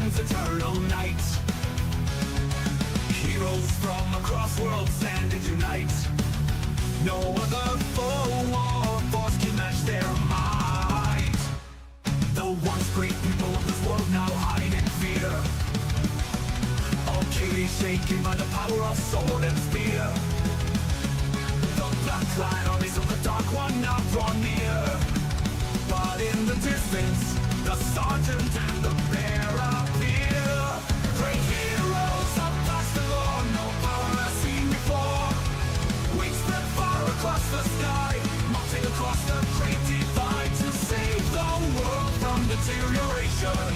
Legion's eternal night. Heroes from across worlds stand and unite. No other foe or force can match their might. The once great people of this world now hide in fear. All chaos shaken by the power of sword and spear. The black-clad armies of the Dark One now draw near. But in the distance, the sergeant and the bear appear. Great heroes of past the law, no power has seen before. Wings spread far across the sky, marching across the great divide to save the world from deterioration,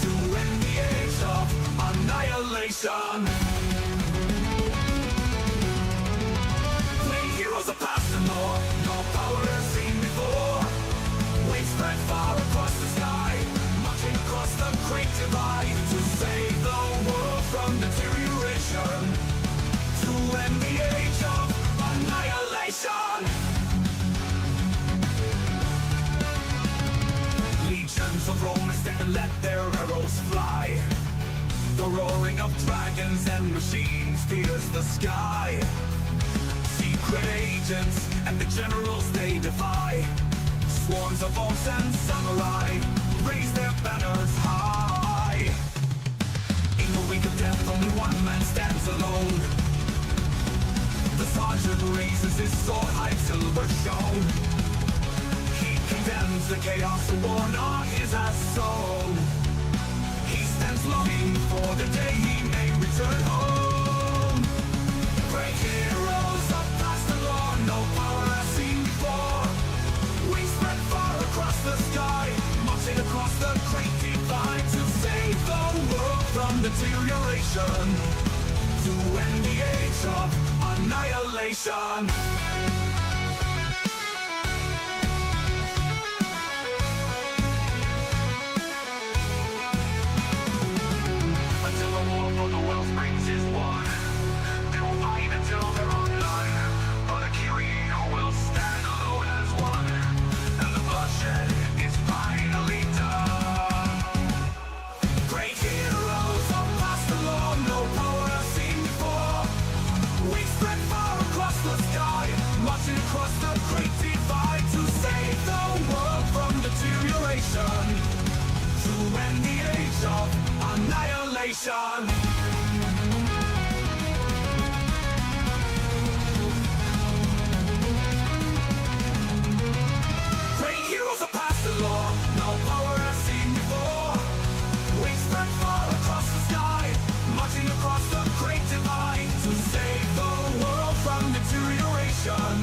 to end the age of annihilation. Great heroes of past the law, no power has seen before. Wings spread far across the sky, marching across the great divide to save the world from deterioration, to end the age of annihilation. Legions of Rome stand and let their arrows fly. The roaring of dragons and machines pierce the sky. Secret agents and the generals they defy. Swarms of orcs and samurai raise their banners high. In the wake of death, only one man stands alone. The sergeant raises his sword, high silver shone. He condemns the chaos worn on his soul. He stands longing for the day he may return home. Great heroes of past the law, no power has seen before. Wings spread far across the sky, marching across the great divide to save the world from deterioration, to end the age of annihilation. Until the war for the world springs is won, they will fight until they're on none. But Akira will stand alone as one, and the bloodshed is finally done. Great heroes of past the law, no power has seen before. We spread far across the sky, marching across the great divide to save the world from deterioration, to end the age of annihilation. Great heroes of past the law, no power has seen before. Wings spread far across the sky, marching across the great divide to save the world from deterioration,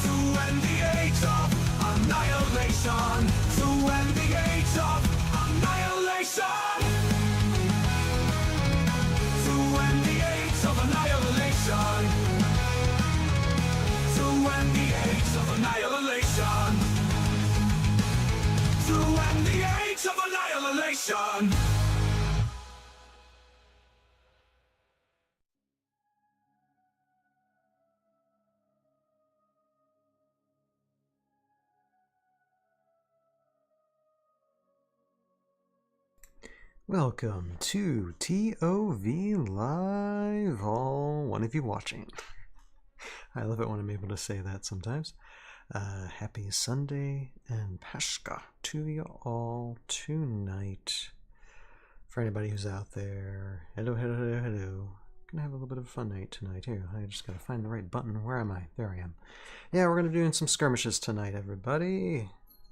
to end the age of annihilation, to end the age of annihilation, to end the age of annihilation, to end the age of annihilation, to end the age of annihilation. Welcome to ToV Live, all one of you watching. I love it when I'm able to say that sometimes. Happy Sunday and Pashka to you all tonight. For anybody who's out there, hello, hello, hello, hello. Gonna have a little bit of a fun night tonight too. I just gotta find the right button. Where am I? There I am. Yeah, we're gonna be doing some skirmishes tonight, everybody.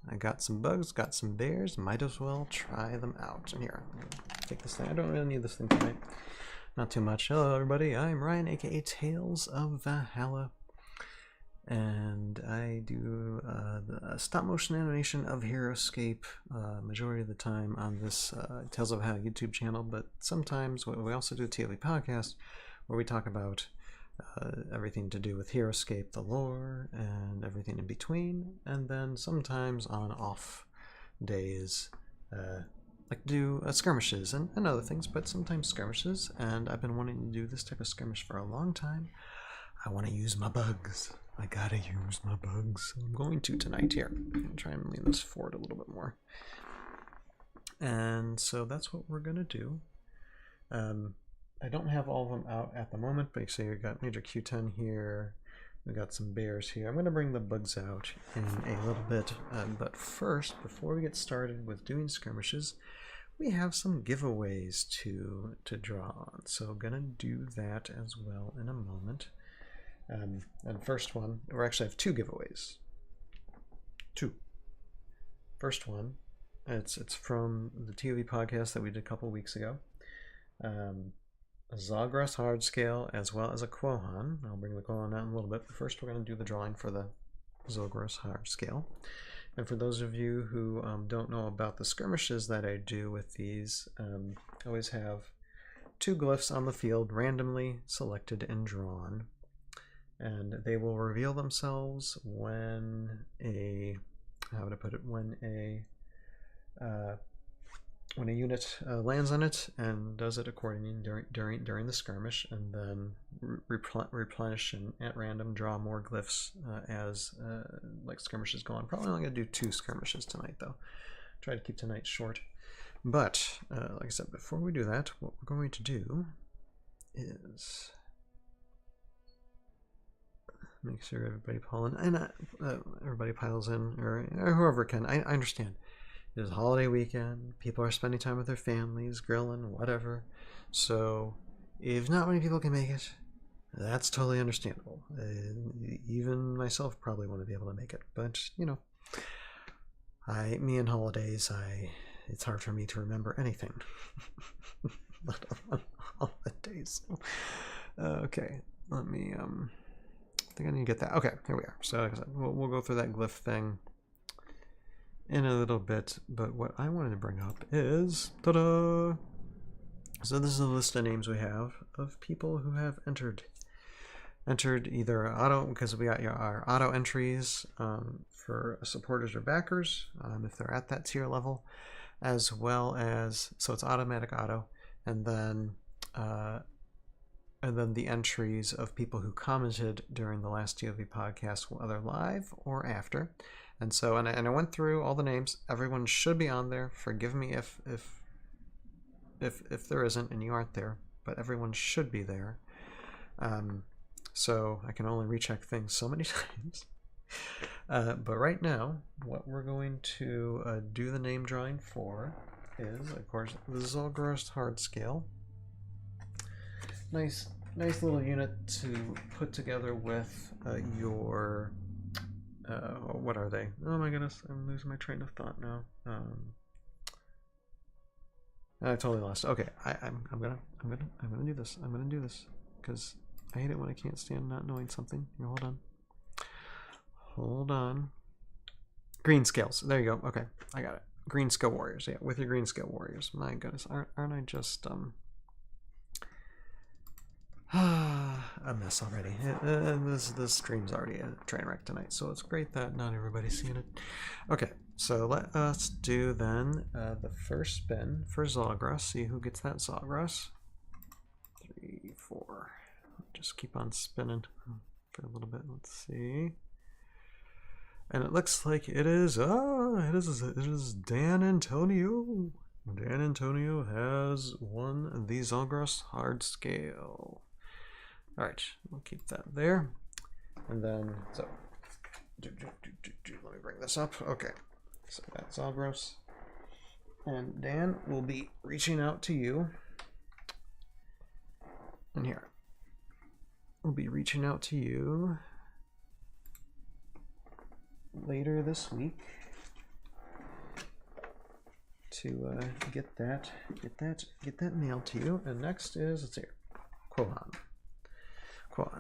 I got some bugs, got some bears, might as well try them out. And here, I'm gonna take this thing. I don't really need this thing tonight. Not too much. Hello everybody, I'm Ryan, aka Tales of Valhalla. And I do the stop motion animation of Heroscape majority of the time on this Tales of Valhalla YouTube channel, but sometimes we also do a ToV podcast where we talk about everything to do with Heroscape, the lore, and everything in between. And then sometimes on off days, like to do skirmishes and other things, but sometimes skirmishes. And I've been wanting to do this type of skirmish for a long time. I want to use my bugs. I gotta use my bugs. So I'm going to tonight here. I'm gonna try and lean this forward a little bit more. And so that's what we're going to do. I don't have all of them out at the moment, but you see we've got Major Q10 here. We've got some bears here. I'm going to bring the bugs out in a little bit. But first, before we get started with doing skirmishes, we have some giveaways to draw on. So I'm going to do that as well in a moment. And first one, we actually have two giveaways. Two. First one, it's from the ToV podcast that we did a couple weeks ago. A Zogras hard scale as well as a Quohan. I'll bring the Quohan out in a little bit, but first we're going to do the drawing for the Zogras hard scale. And for those of you who don't know about the skirmishes that I do with these, I always have two glyphs on the field randomly selected and drawn, and they will reveal themselves when a, how would I put it, when a unit lands on it and does it accordingly during the skirmish, and then replenish and at random draw more glyphs as like skirmishes go on. Probably only going to do 2 skirmishes tonight though. Try to keep tonight short. But like I said, before we do that, what we're going to do is make sure everybody piles in, or whoever can. I understand. It is a holiday weekend. People are spending time with their families, grilling, whatever. So, if not many people can make it, that's totally understandable. Even myself probably want to be able to make it. But, you know, me and holidays, it's hard for me to remember anything. Not on holidays. Okay, let me, I think I need to get that. Okay, here we are. So, like I said, we'll go through that glyph thing in a little bit, but what I wanted to bring up is, ta-da! So this is a list of names we have of people who have entered either auto, because we got our auto entries for supporters or backers if they're at that tier level, as well as, so it's automatic auto, and then the entries of people who commented during the last ToV podcast, whether live or after. And so, and I went through all the names. Everyone should be on there. Forgive me if there isn't and you aren't there, but everyone should be there. So I can only recheck things so many times. But right now, what we're going to do the name drawing for is, of course, the Zogras hard scale. Nice little unit to put together with your. What are they? Oh my goodness, I'm losing my train of thought now. I totally lost. Okay, I'm gonna do this. I'm gonna do this because I hate it when I can't stand not knowing something. Here, hold on. Green scales. There you go. Okay, I got it. Green scale warriors. Yeah, with your green scale warriors. My goodness, aren't I just a mess already. This stream's already a train wreck tonight, so it's great that not everybody's seeing it. Okay, so let us do then the first spin for Zogras. See who gets that Zogras. 3, 4. Just keep on spinning for a little bit. Let's see. And it looks like it is. It is Dan Antonio. Dan Antonio has won the Zogras hard scale. Alright, we'll keep that there. And then, so, let me bring this up. Okay, so that's Zogras. And Dan will be reaching out to you. And here, we'll be reaching out to you later this week to get that mailed to you. And next is, let's see, Quohan.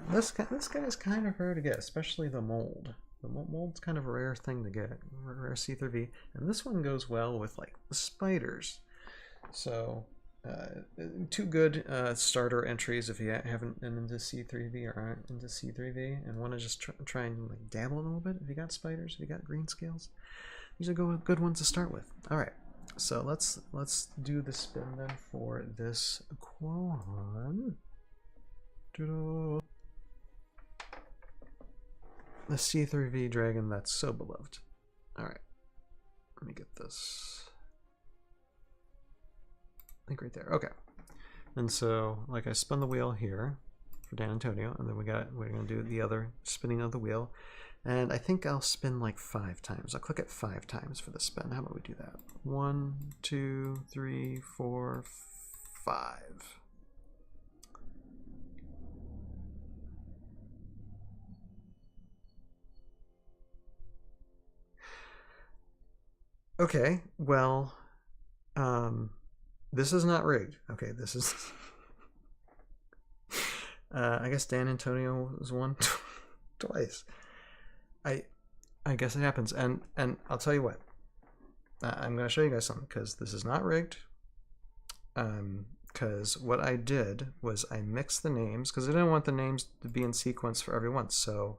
This guy's kind of rare to get, especially the mold. The mold's kind of a rare thing to get, rare C3V, and this one goes well with like the spiders. So, 2 good starter entries if you haven't been into C3V or aren't into C3V and want to just try and like dabble a little bit. If you got spiders, if you got green scales, these are good ones to start with. All right, so let's do the spin then for this Quohan. The C3V dragon that's so beloved. Alright, let me get this. think right there. Okay. And so, like, I spun the wheel here for Dan Antonio, and then we're gonna do the other spinning of the wheel. And I think I'll spin like 5 times. I'll click it 5 times for the spin. How about we do that? 1, 2, 3, 4, 5. Okay, well, this is not rigged. Okay, this is. I guess Dan Antonio was won twice. I guess it happens, and I'll tell you what. I'm going to show you guys something because this is not rigged. Because what I did was I mixed the names because I didn't want the names to be in sequence for everyone. So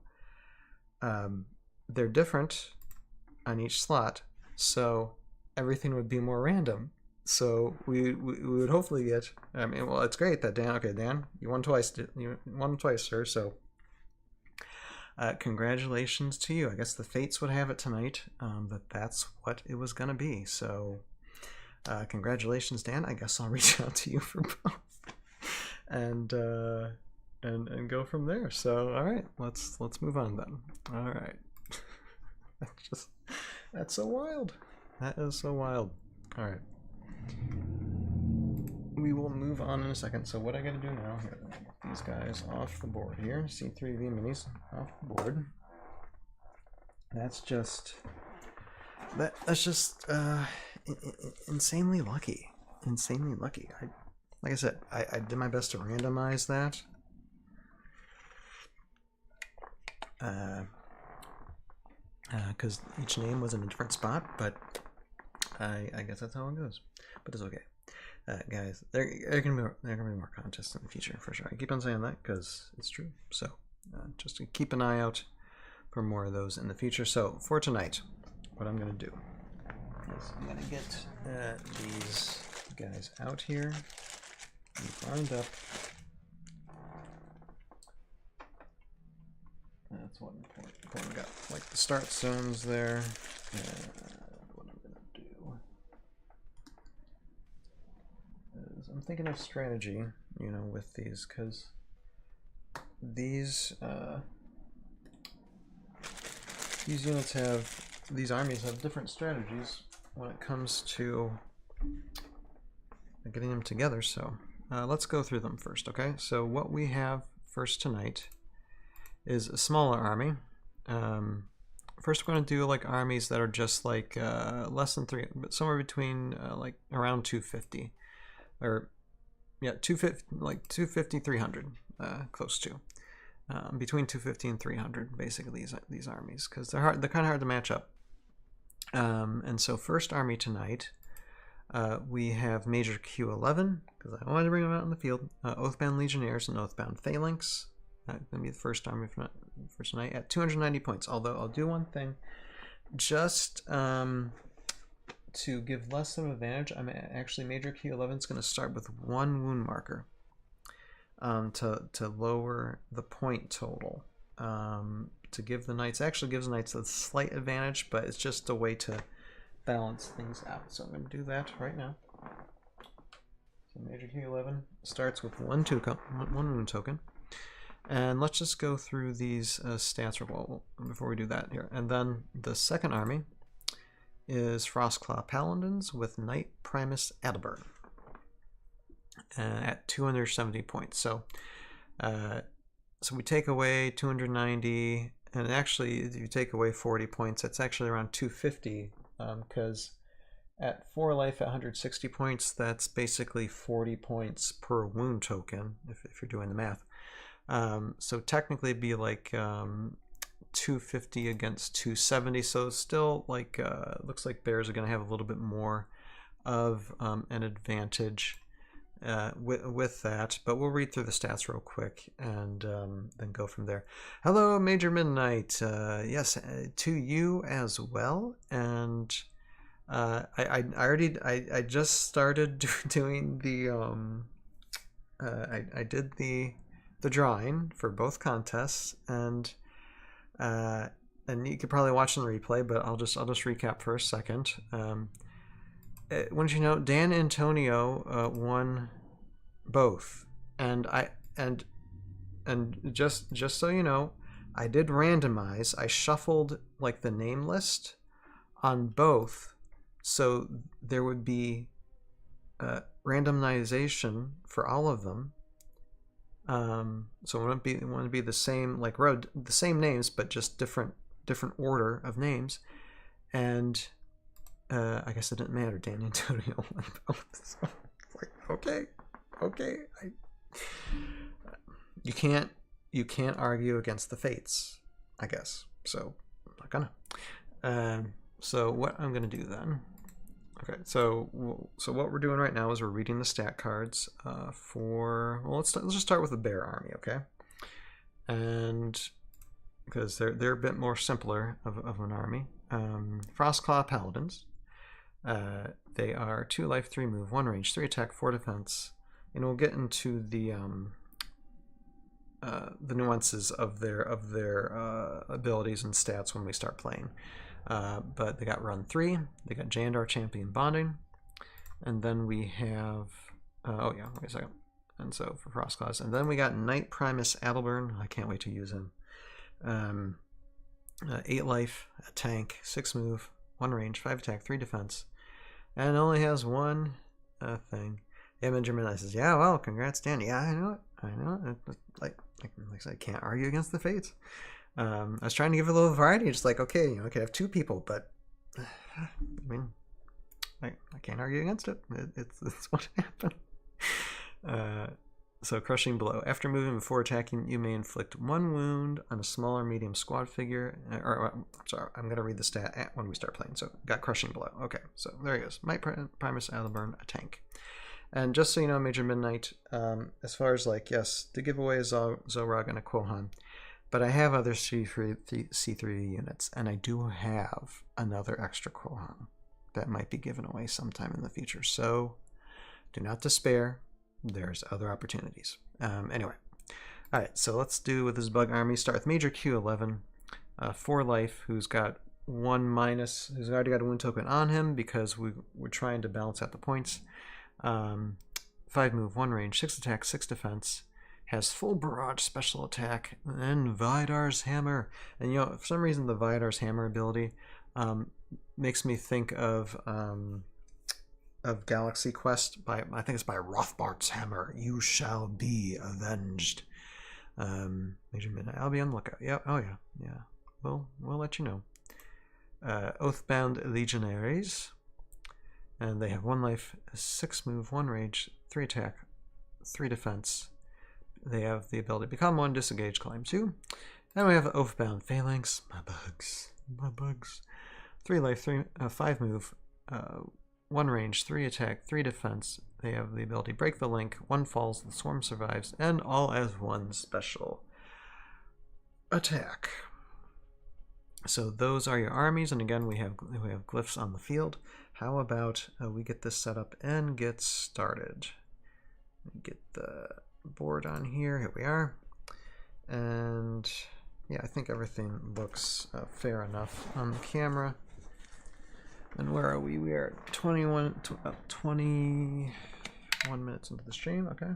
they're different on each slot, so everything would be more random. So we would hopefully get. I mean, well, it's great that Dan. Okay, Dan, you won twice. You won twice, sir. So. Congratulations to you. I guess the fates would have it tonight that that's what it was going to be. So congratulations, Dan. I guess I'll reach out to you for both and go from there. So all right, let's move on then. All right. That's so wild. That is so wild. All right. We will move on in a second. So what I got to do now here, get these guys off the board here. C3V minis off the board. That's just insanely lucky. Insanely lucky. Like I said, I did my best to randomize that. Because each name was in a different spot, but I guess that's how it goes. But it's okay. Guys, there are gonna be more contests in the future for sure. I keep on saying that because it's true. So just to keep an eye out for more of those in the future. So for tonight, what I'm gonna do is I'm gonna get these guys out here and lined up. That's what we got, like the start zones there. What I'm gonna do is I'm thinking of strategy, you know, with these, because these units have, these armies have different strategies when it comes to getting them together. So let's go through them first, okay? So what we have first tonight is a smaller army. First we're going to do like armies that are just like less than 3, but somewhere between like around 250, or yeah, 250, like 250, 300, close to. Between 250 and 300, basically, these armies, because they're kind of hard to match up. And so first army tonight, we have Major Q11, because I wanted to bring them out in the field, Oathbound Legionnaires and Oathbound Phalanx. That's going to be the first army for tonight at 290 points. Although I'll do one thing, just to give less of an advantage, I'm actually, Major Q11 is going to start with 1 wound marker. To lower the point total, to give the knights, actually gives the knights a slight advantage, but it's just a way to balance things out. So I'm going to do that right now. So Major Q11 starts with 1 wound token, and let's just go through these stats before we do that here. And then the second army is Frostclaw Paladins with Knight Primus Adelburn. At 270 points. So we take away 290, and actually if you take away 40 points, it's actually around 250, because at 4 life at 160 points, that's basically 40 points per wound token if you're doing the math. So technically it'd be like 250 against 270, so still like looks like bears are going to have a little bit more of an advantage with that, but we'll read through the stats real quick and then go from there. Hello, Major Midnight. Yes, to you as well. And I just started doing the I did the drawing for both contests, and you could probably watch in the replay, but I'll just recap for a second. Wouldn't you know, Dan Antonio won both, and just so you know, I did randomize. I shuffled like the name list on both, so there would be randomization for all of them. So it wouldn't be the same like road, the same names, but just different order of names. And I guess it didn't matter. Dan Antonio won both. So like, okay. You can't argue against the fates, I guess. So I'm not gonna. So what I'm gonna do then? Okay, so what we're doing right now is we're reading the stat cards for. Well, let's just start with the bear army, okay? And because they're a bit more simpler of an army. Frostclaw Paladins. They are 2 life, 3 move, 1 range, 3 attack, 4 defense, and we'll get into the nuances of their abilities and stats when we start playing. But they got run 3. They got Jandar Champion Bonding, and then we have wait a second. And so for Frostclaws, and then we got Knight Primus Adalburn. I can't wait to use him. 8 life, a tank, 6 move, 1 range, 5 attack, 3 defense, and only has 1 thing. Yeah, Major Midnight says, "Yeah, well, congrats, Dan." Yeah, I know it. Like I said, I can't argue against the fates. I was trying to give it a little variety. Just like, okay, I could have 2 people, but I mean, I can't argue against it. It's what happened. So Crushing Blow. After moving before attacking, you may inflict 1 wound on a small or medium squad figure. Sorry, I'm going to read the stat when we start playing. So got Crushing Blow. Okay, so there he goes. Might Primus Adalburn, a tank. And just so you know, Major Midnight, as far as like, yes, the giveaway is Zorog and a Quohan, but I have other C3 units, and I do have another extra Quohan that might be given away sometime in the future. So do not despair. There's other opportunities. Anyway, all right. So let's do with this bug army. Start with Major Q11, 4 life, who's got 1-, who's already got a wound token on him because we're trying to balance out the points. 5 move, 1 range, 6 attack, 6 defense. Has full barrage special attack and Vidar's Hammer. And you know, for some reason, the Vidar's Hammer ability makes me think of Galaxy Quest by, I think it's by Rothbart's Hammer. You shall be avenged. Major Midnight. I'll be on the lookout. Yep. Oh yeah. We'll let you know. Oathbound Legionaries, and they have 1 life, 6 move, 1 range, 3 attack, 3 defense. They have the ability to become 1, disengage, climb 2. Then we have Oathbound Phalanx. My bugs. 3 life, 5 move, 1 range, 3 attack, 3 defense. They have the ability to break the link, 1 falls, the swarm survives, and all as 1 special attack. So those are your armies, and again we have glyphs on the field. How about we get this set up and get started? Get the board on here. Here we are, and yeah, I think everything looks fair enough on the camera. And where are we? We are 21 minutes into the stream. Okay,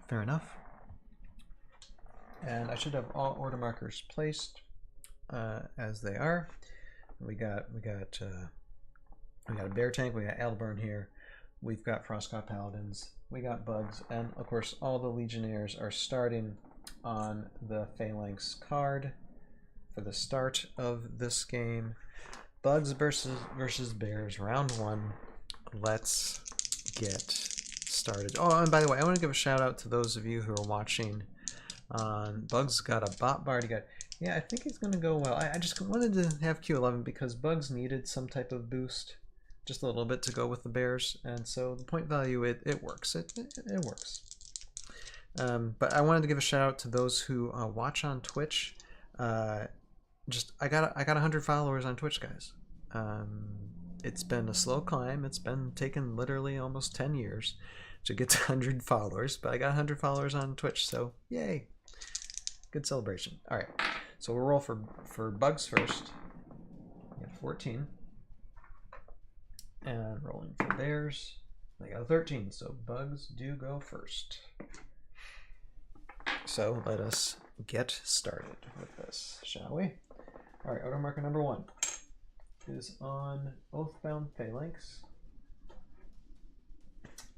fair enough. And I should have all order markers placed as they are. We got a bear tank. We got Adalburn here. We've got Frostclaw Paladins. We got bugs, and of course, all the Legionnaires are starting on the Phalanx card for the start of this game. Bugs versus bears, round 1. Let's get started. Oh, and by the way, I want to give a shout out to those of you who are watching. Bugs got a bot bard. Yeah, I think it's going to go well. I just wanted to have Q11 because Bugs needed some type of boost, just a little bit to go with the bears, and so the point value, it works. It works. But I wanted to give a shout out to those who watch on Twitch. I got 100 followers on Twitch, guys. It's been a slow climb. It's been taken literally almost 10 years to get to 100 followers, but I got 100 followers on Twitch, so yay. Good celebration. All right, so we'll roll for bugs first. We have 14. And rolling for theirs. They got a 13, so bugs do go first. So let us get started with this, shall we? All right, order marker number 1 is on Oathbound Phalanx.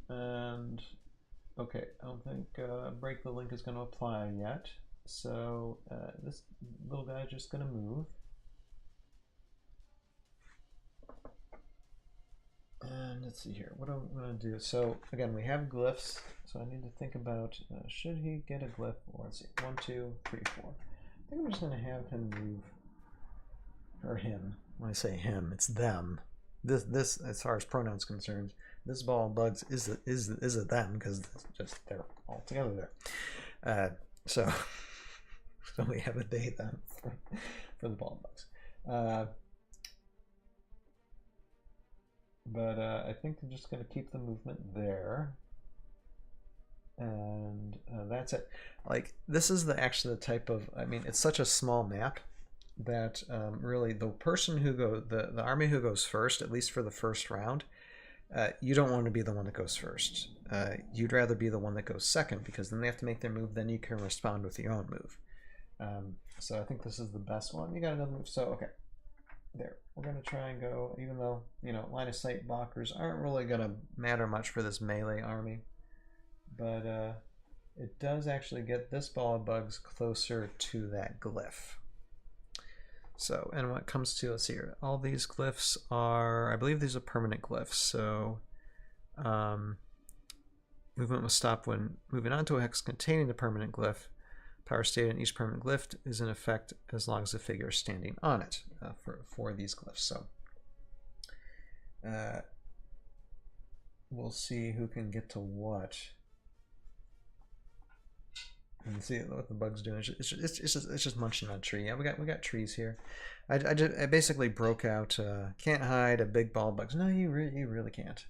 And, okay, I don't think Break the Link is going to apply yet. So this little guy is just going to move. And let's see here, what am I going to do? So again, we have glyphs, so I need to think about, should he get a glyph? Or let's see, 1, 2, 3, 4. I think I'm just going to have him move, or him. When I say him, it's them. This, as far as pronouns concerned, this ball of bugs is a them, because just they're all together there. So we have a they them for the ball of bugs. But I think I'm just going to keep the movement there. And that's it. Like, this is actually the type of, I mean, it's such a small map that really the person who the army who goes first, at least for the first round, you don't want to be the one that goes first. You'd rather be the one that goes second, because then they have to make their move, then you can respond with your own move. So I think this is the best one. You got another move, so okay. There, we're going to try and go, even though, you know, line of sight blockers aren't really going to matter much for this melee army, but it does actually get this ball of bugs closer to that glyph. So, and when it comes to, let's see here, all these glyphs are, I believe these are permanent glyphs, so movement will stop when moving onto a hex containing the permanent glyph. Power state in each permanent glyph is in effect as long as the figure is standing on it for these glyphs. So we'll see who can get to what. And see what the bug's doing. It's just munching on a tree. Yeah, we got trees here. I basically broke out. Can't hide a big ball of bugs. No, you really can't.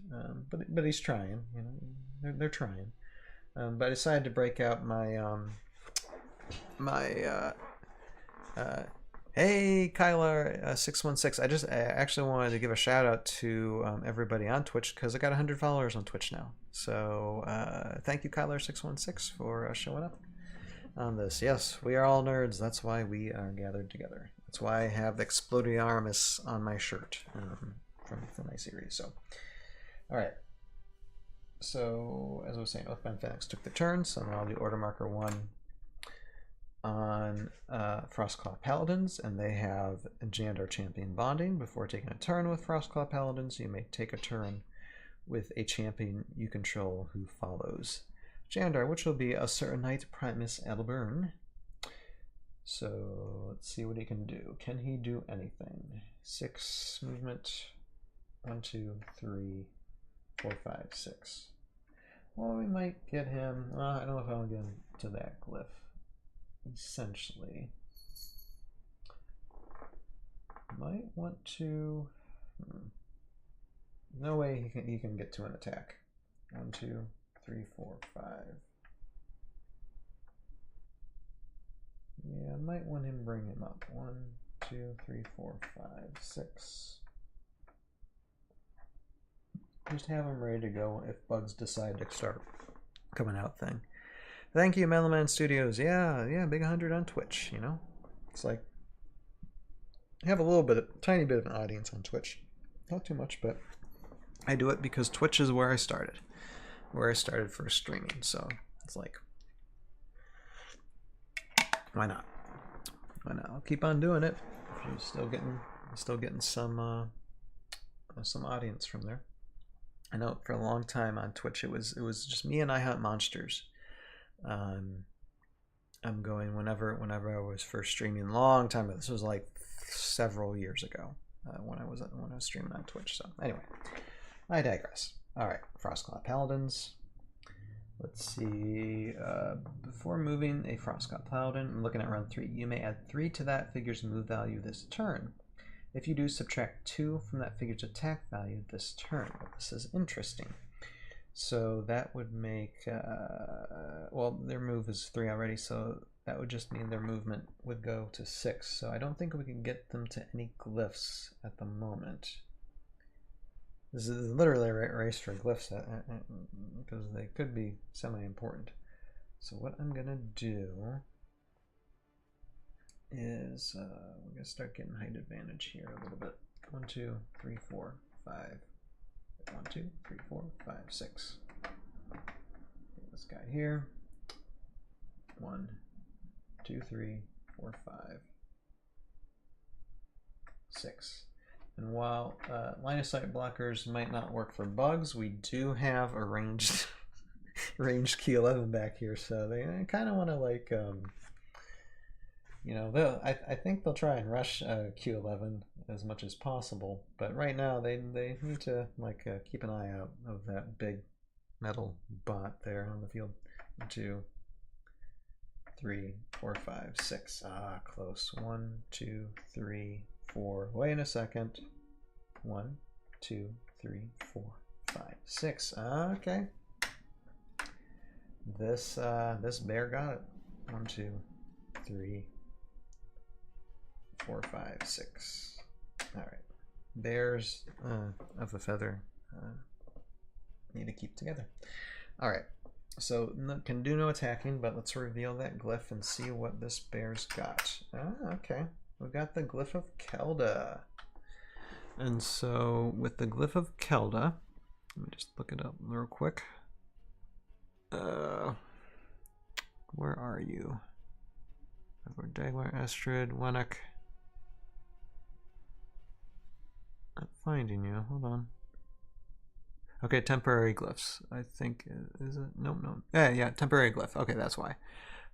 But he's trying. You know, they're trying. But I decided to break out my hey Kylar 616. I actually wanted to give a shout out to everybody on Twitch, because I got 100 followers on Twitch now. So thank you Kylar 616 for showing up on this. Yes, we are all nerds. That's why we are gathered together. That's why I have Explodiarmus on my shirt from my series. So all right. So as I was saying, Oathbound Phalanx took the turn. So now I'll do order marker 1 on Frostclaw Paladins, and they have Jandar Champion Bonding. Before taking a turn with Frostclaw Paladins, you may take a turn with a champion you control who follows Jandar, which will be a certain Knight Primus Adelburn. So let's see what he can do. Can he do anything? 6 movement. 1, 2, 3, 4, 5, 6. Well, we might get him. I don't know if I'll get him to that glyph. Essentially, might want to. No way he can get to an attack. 1, 2, 3, 4, 5. Yeah, I might want him bring him up. 1, 2, 3, 4, 5, 6. Just have him ready to go if bugs decide to start coming out thing. Thank you, Meloman Studios. Yeah, big 100 on Twitch, you know? It's like, I have a little bit, tiny bit of an audience on Twitch. Not too much, but I do it because Twitch is where I started. Where I started first streaming, so it's like, why not? Why not? I'll keep on doing it. If you're still getting some audience from there. I know for a long time on Twitch it was just me and I Hunt Monsters. I'm going whenever I was first streaming, long time ago. This was like several years ago when I was streaming on Twitch. So anyway, I digress. All right, Frostclaw Paladins. Let's see. Before moving a Frostclaw Paladin, I'm looking at round 3. You may add 3 to that figure's move value this turn. If you do, subtract 2 from that figure's attack value this turn. Well, this is interesting. So that would make, well, their move is 3 already, so that would just mean their movement would go to 6. So I don't think we can get them to any glyphs at the moment. This is literally a race for glyphs because they could be semi-important. So what I'm gonna do is we're gonna start getting height advantage here a little bit. 1, 2, 3, 4, 5. 1, 2, 3, 4, 5, 6. This guy here. 1, 2, 3, 4, 5, 6. And while line of sight blockers might not work for bugs, we do have a ranged Q11 back here, so they kind of want to like, you know, I think they'll try and rush Q11 as much as possible, but right now they need to like keep an eye out of that big metal bot there on the field. 1, 2, 3, 4, 5, 6. Ah, close. 1, 2, 3, 4. Wait a second. 1, 2, 3, 4, 5, 6. Okay. This bear got it. 1, 2, 3, 4, 5, 6. All right. Bears of a feather need to keep together. All right. So can do no attacking, but let's reveal that glyph and see what this bear's got. Ah, okay. We got the glyph of Kelda. And so with the glyph of Kelda, let me just look it up real quick. Where are you? Dagmar, Estrid, Wennock. Not finding you. Hold on. Okay, temporary glyphs. I think is it? Nope, no. Yeah, temporary glyph. Okay, that's why.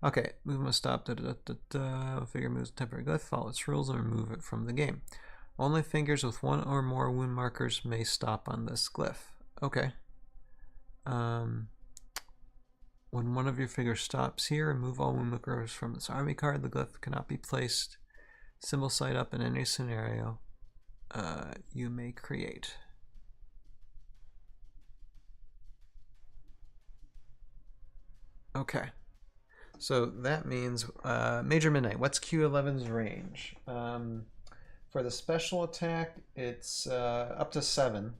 Okay, movement stop. Figure moves temporary glyph. Follow its rules and remove it from the game. Only fingers with 1 or more wound markers may stop on this glyph. Okay. When one of your figures stops here, remove all wound markers from this army card. The glyph cannot be placed symbol side up in any scenario you may create. Okay. So that means Major Midnight. What's Q11's range? For the special attack, it's up to 7.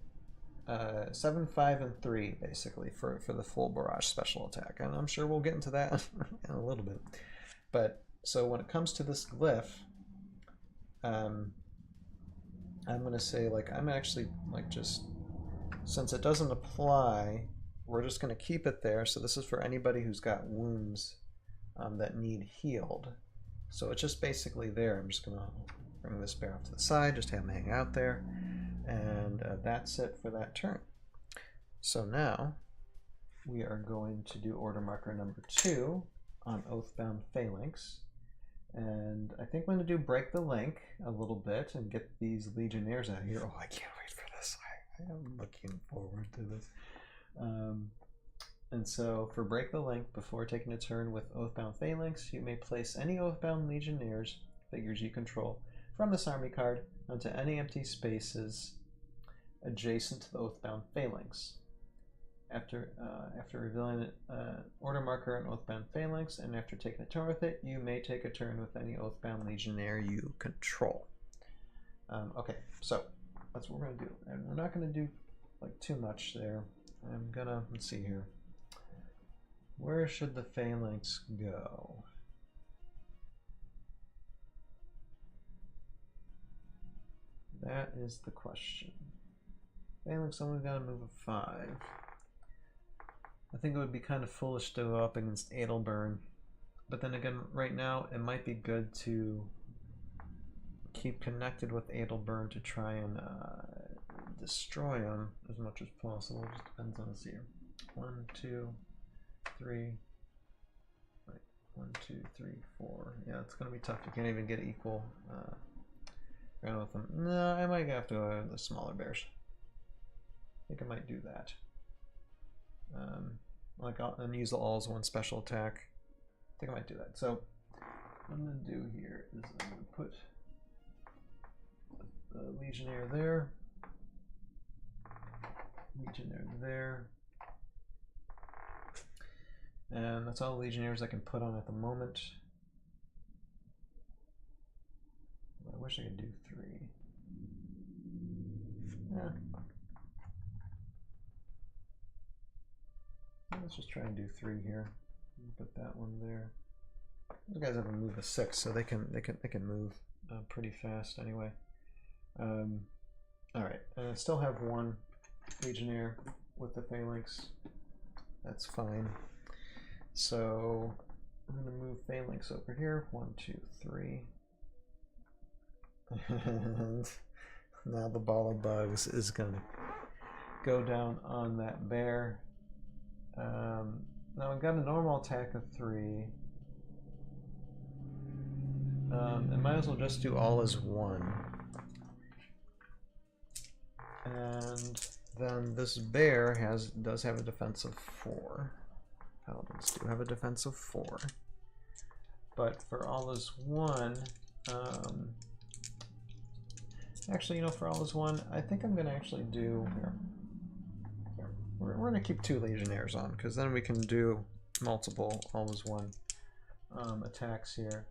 7, 5, and 3, basically, for the full barrage special attack. And I'm sure we'll get into that in a little bit. But, so when it comes to this glyph, I'm going to say, like, I'm actually, like, just, since it doesn't apply, we're just going to keep it there. So this is for anybody who's got wounds that need healed. So it's just basically there. I'm just going to bring this bear off to the side, just have him hang out there. And that's it for that turn. So now we are going to do order marker number 2 on Oathbound Phalanx. And I think I'm going to do break the link a little bit and get these legionnaires out of here. Oh, I can't wait for this. I am looking forward to this. And so for break the link, before taking a turn with Oathbound Phalanx, you may place any Oathbound legionnaires, figures you control, from this army card onto any empty spaces adjacent to the Oathbound Phalanx. After revealing order marker on Oathbound Phalanx, and after taking a turn with it, you may take a turn with any Oathbound Legionnaire you control. Okay, so that's what we're going to do. And we're not going to do like too much there. I'm going to, let's see here. Where should the Phalanx go? That is the question. Phalanx only got to move a 5. I think it would be kind of foolish to go up against Adelburn. But then again, right now, it might be good to keep connected with Adelburn to try and destroy him as much as possible. It just depends on us here. 1, 2, 3. Wait, 1, 2, 3, 4. Yeah, it's going to be tough. You can't even get equal ground with them. No, I might have to go with the smaller bears. I think I might do that. Like and use all as one special attack. I think I might do that. So what I'm going to do here is I'm going to put the Legionnaire there, Legionnaire there, and that's all the Legionnaires I can put on at the moment. I wish I could do 3. Yeah. Let's just try and do 3 here. Put that one there. Those guys have a move of 6, so they can move pretty fast anyway. All right, I still have 1 legionnaire with the phalanx. That's fine. So I'm gonna move phalanx over here. 1, 2, 3. And now the ball of bugs is gonna go down on that bear. Now I've got a normal attack of 3. I might as well just do all as 1. And then this bear does have a defense of 4. Paladins do have a defense of 4. But for all as 1, actually, you know, for all as 1, I think I'm going to actually do here. We're going to keep 2 legionnaires on, because then we can do multiple all as 1 attacks here.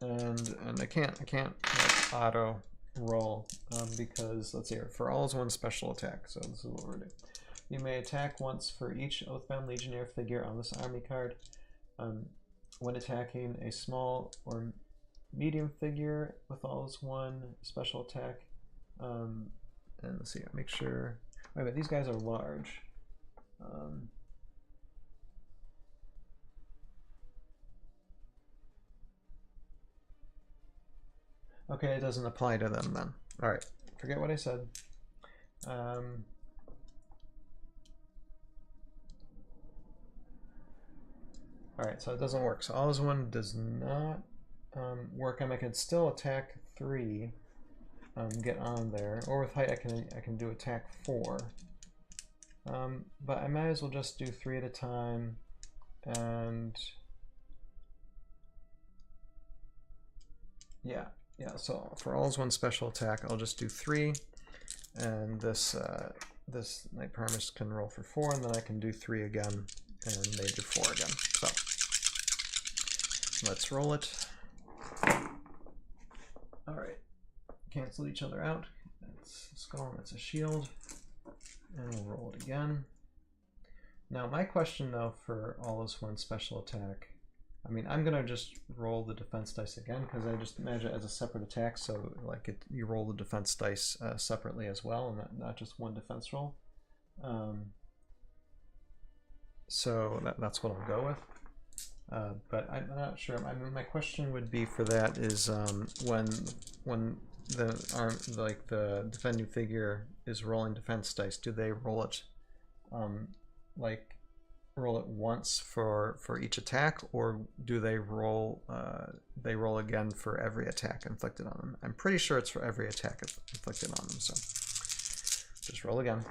And I can't like, auto roll because let's see here, for all is 1 special attack. So this is what we're doing. You may attack once for each Oathbound Legionnaire figure on this army card. When attacking a small or medium figure with all is 1 special attack. And let's see, make sure. Wait a minute, these guys are large. Okay, it doesn't apply to them then. All right, forget what I said. All right, so it doesn't work. So all is 1 does not work. I can still attack 3, get on there, or with height I can do attack 4. But I might as well just do 3 at a time, and yeah. So for all is 1 special attack, I'll just do 3, and this this Knight Parmis can roll for 4, and then I can do 3 again, and they do 4 again. So let's roll it. All right, cancel each other out. That's a skull, that's a shield, and we'll roll it again. Now my question though for all is 1 special attack, I mean, I'm gonna just roll the defense dice again because I just imagine it as a separate attack, so like you roll the defense dice separately as well, and not just 1 defense roll. So that's what I'll go with. But I'm not sure. I mean, my question would be for that is when the defending figure is rolling defense dice, do they roll it roll it once for each attack, or do they roll again for every attack inflicted on them? I'm pretty sure it's for every attack inflicted on them, so just roll again.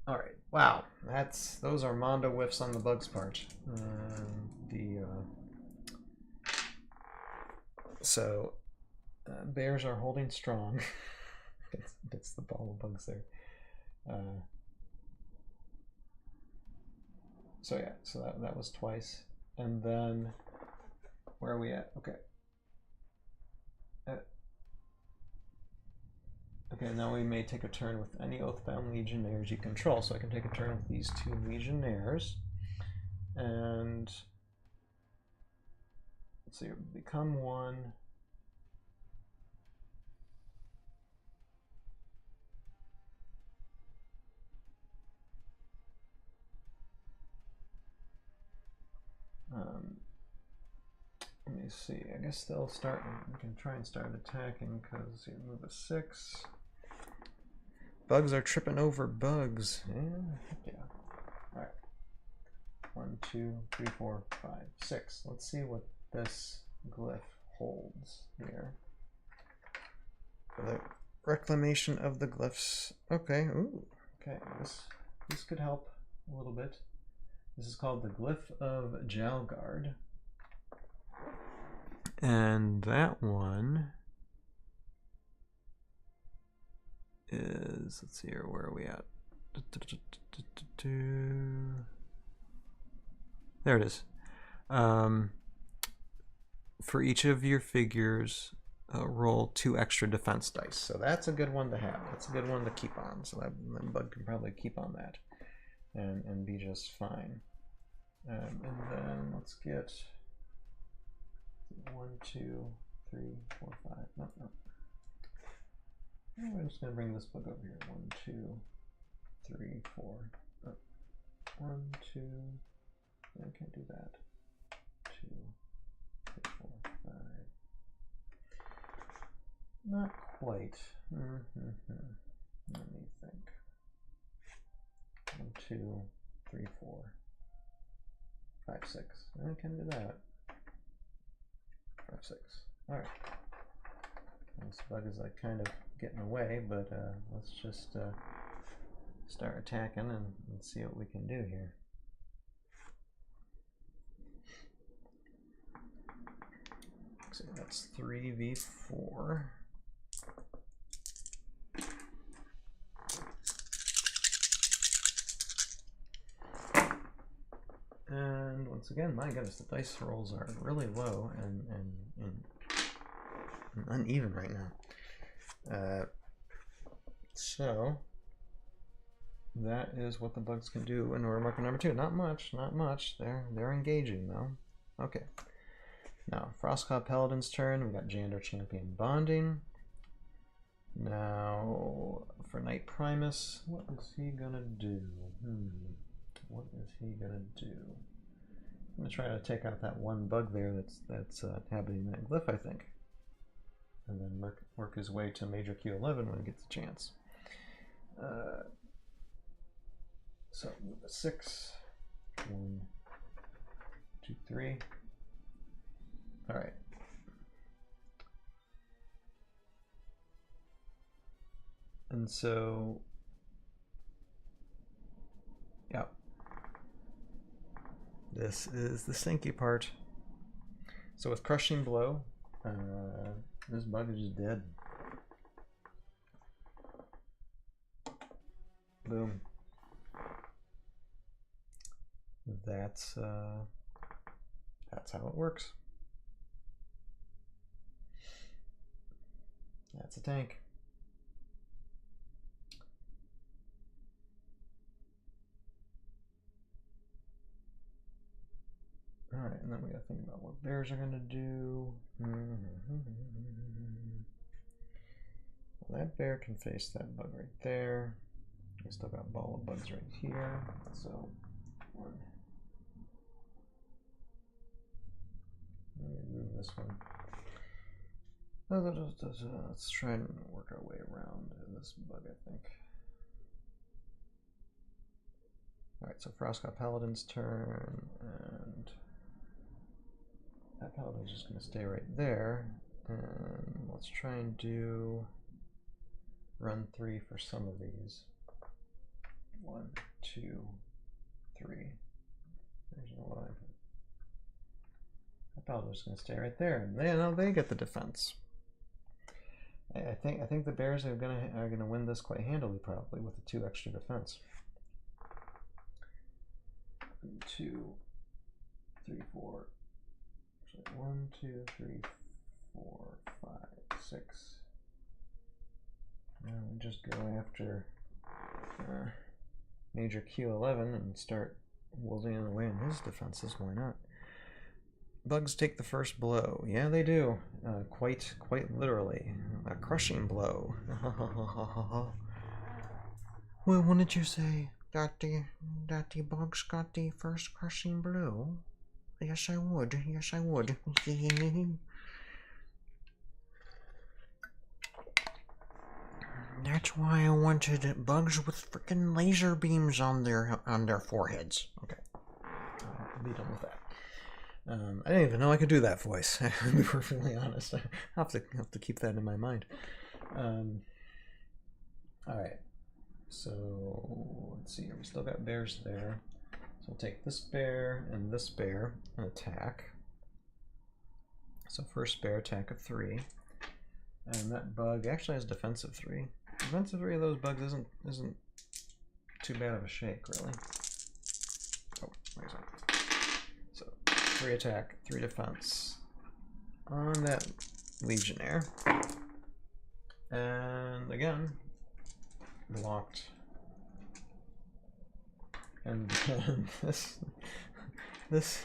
All right, wow, those are Mondo whiffs on the bug's part. Bears are holding strong. It's the ball of bugs there. So yeah, so that was twice. And then, where are we at? Okay. Okay, now we may take a turn with any Oathbound Legionnaires you control. So I can take a turn with these 2 Legionnaires. And let's see, become 1. Let me see, I guess they'll start, we can try and start attacking because you move a 6. Bugs are tripping over bugs. Yeah. Alright. 1, 2, 3, 4, 5, 6. Let's see what this glyph holds here. For the reclamation of the glyphs. Okay, ooh. Okay, this could help a little bit. This is called the Glyph of Jalgard. And that one is, let's see here, where are we at? There it is. for each of your figures, roll 2 extra defense dice. So that's a good one to have. That's a good one to keep on. So that bug can probably keep on that and be just fine. And then let's get 1, 2, 3, 4, 5. No. I'm just going to bring this bug over here. 1, 2, 3, 4. 1, 2. I can't do that. 2, 3, 4, 5. Not quite. Let me think. 1, 2, 3, 4, 5, 6. I can do that. 5, 6. All right. This bug is like kind of getting away, but let's just start attacking and see what we can do here. So that's 3v4. And once again, my goodness, the dice rolls are really low and uneven right now. So that is what the bugs can do in order marker number 2. Not much, not much. They're engaging though. Okay. Now Frostclaw Paladin's turn. We got Jandar Champion bonding. Now for Knight Primus, what is he gonna do? What is he gonna do? I'm gonna try to take out that one bug there that's inhabiting that glyph, I think, and then work his way to Major Q11 when he gets a chance. So 6, 1, 2, 3. All right. And so, yeah. This is the stinky part. So with Crushing Blow, this bug is just dead. Boom. That's how it works. That's a tank. All right, and then we got to think about what bears are going to do. Well, that bear can face that bug right there. We still got a ball of bugs right here. So, 1. Let me move this one. Let's try and work our way around this bug, I think. Alright, so Frostclaw Paladin's turn, and that Paladin's just going to stay right there. And let's try and do run 3 for some of these. 1, 2, 3. There's no line. That Paladin's going to stay right there, and they get the defense. I think the bears are gonna win this quite handily, probably with the 2 extra defense. 2, 3, 4. 1, 2, 3, 4, 5, 6. Now we just go after Major Q11 and start wielding away in his defenses. Why not? Bugs take the first blow. Yeah, they do. Quite literally. A crushing blow. Well, what did you say? That the bugs got the first crushing blow? Yes, I would. Yes, I would. That's why I wanted bugs with freaking laser beams on their foreheads. Okay. I'll be done with that. I didn't even know I could do that voice, to be perfectly honest. I'll have to keep that in my mind. Alright, so let's see here. We still got bears there. So we'll take this bear and attack. So first bear, attack of 3. And that bug actually has defensive 3. Defensive 3 of those bugs isn't too bad of a shake, really. Oh, wait a second. 3 attack, 3 defense. on that Legionnaire. And again, blocked. And then this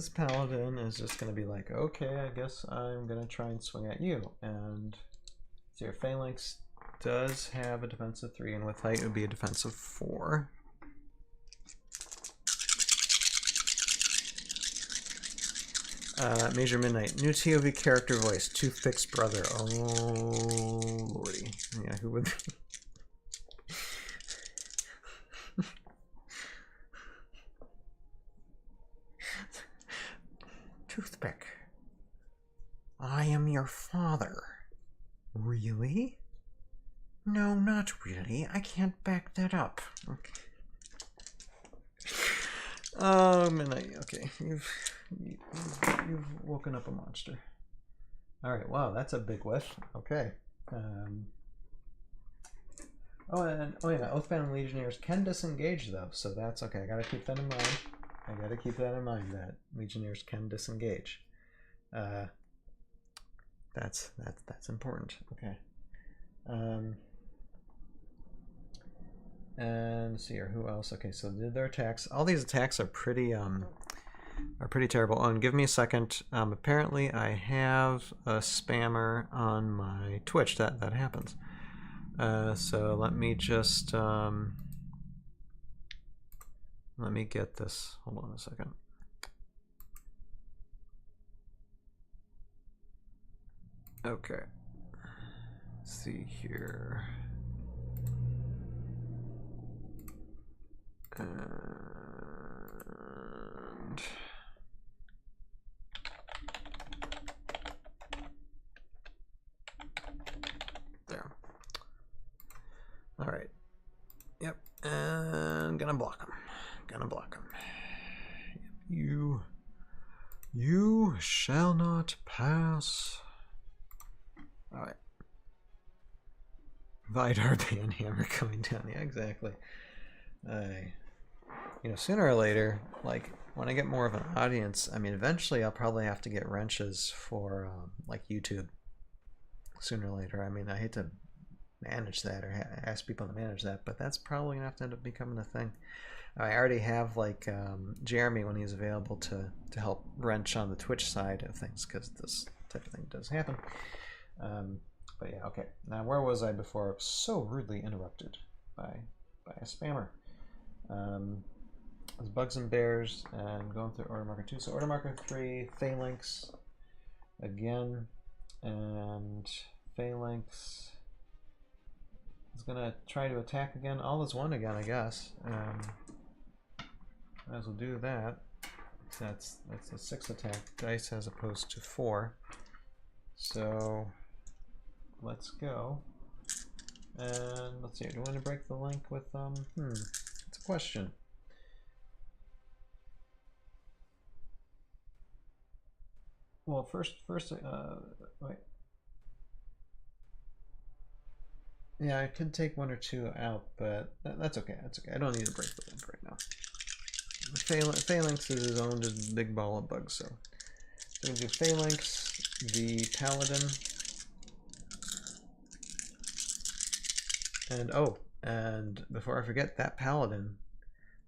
paladin is just going to be like, okay, I guess I'm going to try and swing at you. And so your phalanx does have a defense of 3, and with height it would be a defense of 4. Major Midnight, new ToV character voice, Toothpick's brother. Oh lordy, yeah, who would? Toothpick, I am your father. Really? No, not really. I can't back that up. Okay. Midnight. Okay, you've woken up a monster. All right. Wow, that's a big whiff. Okay. Oh yeah, Oathbound Legionnaires can disengage though, so that's okay. I gotta keep that in mind. That Legionnaires can disengage. That's important. Okay. And let's see here, who else? Okay, so their attacks. All these attacks are pretty terrible. Oh, and give me a second. Apparently, I have a spammer on my Twitch. That happens. So let me just let me get this. Hold on a second. Okay. Let's see here. And there. All right. Yep. And gonna block him. You shall not pass. All right. Vidar Banhammer coming down. Yeah, exactly. You know, sooner or later, like when I get more of an audience, I mean, eventually I'll probably have to get wrenches for like YouTube. Sooner or later, I mean, I hate to manage that or ask people to manage that, but that's probably gonna have to end up becoming a thing. I already have like Jeremy when he's available to help wrench on the Twitch side of things, because this type of thing does happen. But yeah, okay. Now where was I before I was so rudely interrupted by a spammer? There's Bugs and Bears and going through Order Marker 2. So Order Marker 3, Phalanx again, and Phalanx is gonna try to attack again. All is one again, I guess. Might as well do that. That's a 6 attack dice as opposed to 4. So let's go. And let's see. Do I want to break the link with it's a question. Well, first, wait. Yeah, I could take 1 or 2 out, but that's okay. That's okay. I don't need to break the link right now. Phalanx is his own just big ball of bugs, so we're gonna do Phalanx, the Paladin, and oh, and before I forget, that Paladin,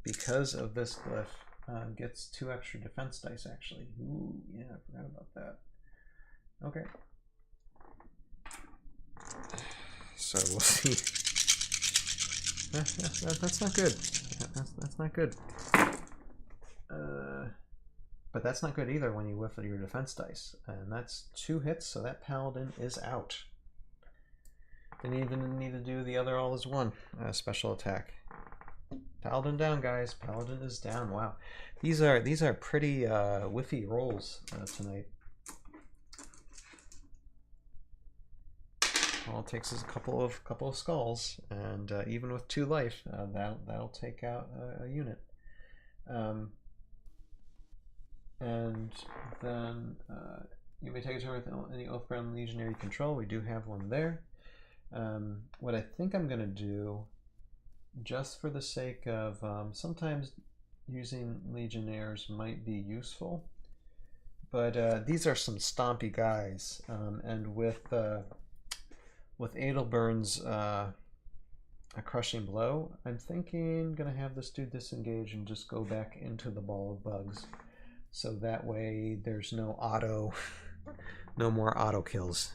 because of this glyph, gets 2 extra defense dice actually. Ooh, yeah, I forgot about that. Okay. So we'll see. That's not good. That's not good. But that's not good either when you whiff at your defense dice. And that's 2 hits, so that Paladin is out. Didn't even need to do the other all is one special attack. Paladin down, guys. Paladin is down. Wow, these are pretty whiffy rolls tonight. All it takes is a couple of skulls, and even with 2 life, that'll take out a unit. And then you may take a turn with any Oathbound Legionary control. We do have one there. What I think I'm going to do, just for the sake of sometimes using Legionnaires might be useful, But these are some stompy guys, and with Adelbern's a crushing blow, I'm thinking gonna have this dude disengage and just go back into the ball of bugs, so that way there's no no more auto kills.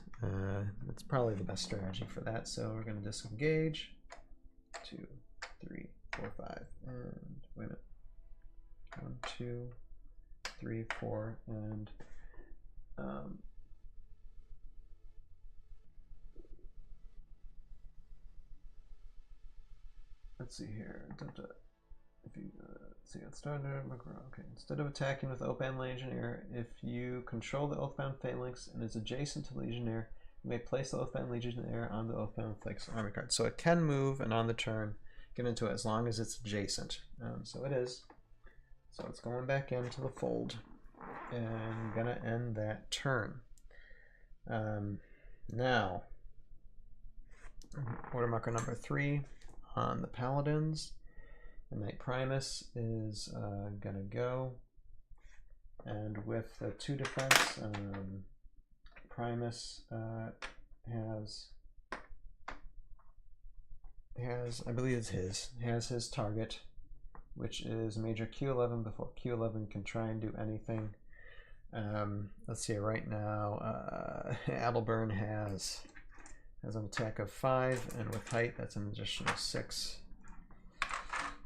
That's probably the best strategy for that. So we're gonna disengage. 2, 3, 4, 5, and wait a minute. 1, 2, 3, 4, and let's see here. If you see, it started. Okay, instead of attacking with Oathbound Legionnaire, if you control the Oathbound Phalanx and is adjacent to Legionnaire, you may place the Oathbound Legionnaire on the Oathbound Phalanx army card. So it can move and on the turn get into it as long as it's adjacent. So it is. So it's going back into the fold and gonna end that turn. Now, order marker number 3 on the Paladins. The Knight Primus is gonna go, and with the 2 defense, Primus has, I believe it's has his target, which is Major Q11 before Q11 can try and do anything. Let's see, right now, Adelbern has an attack of 5, and with height, that's an additional 6.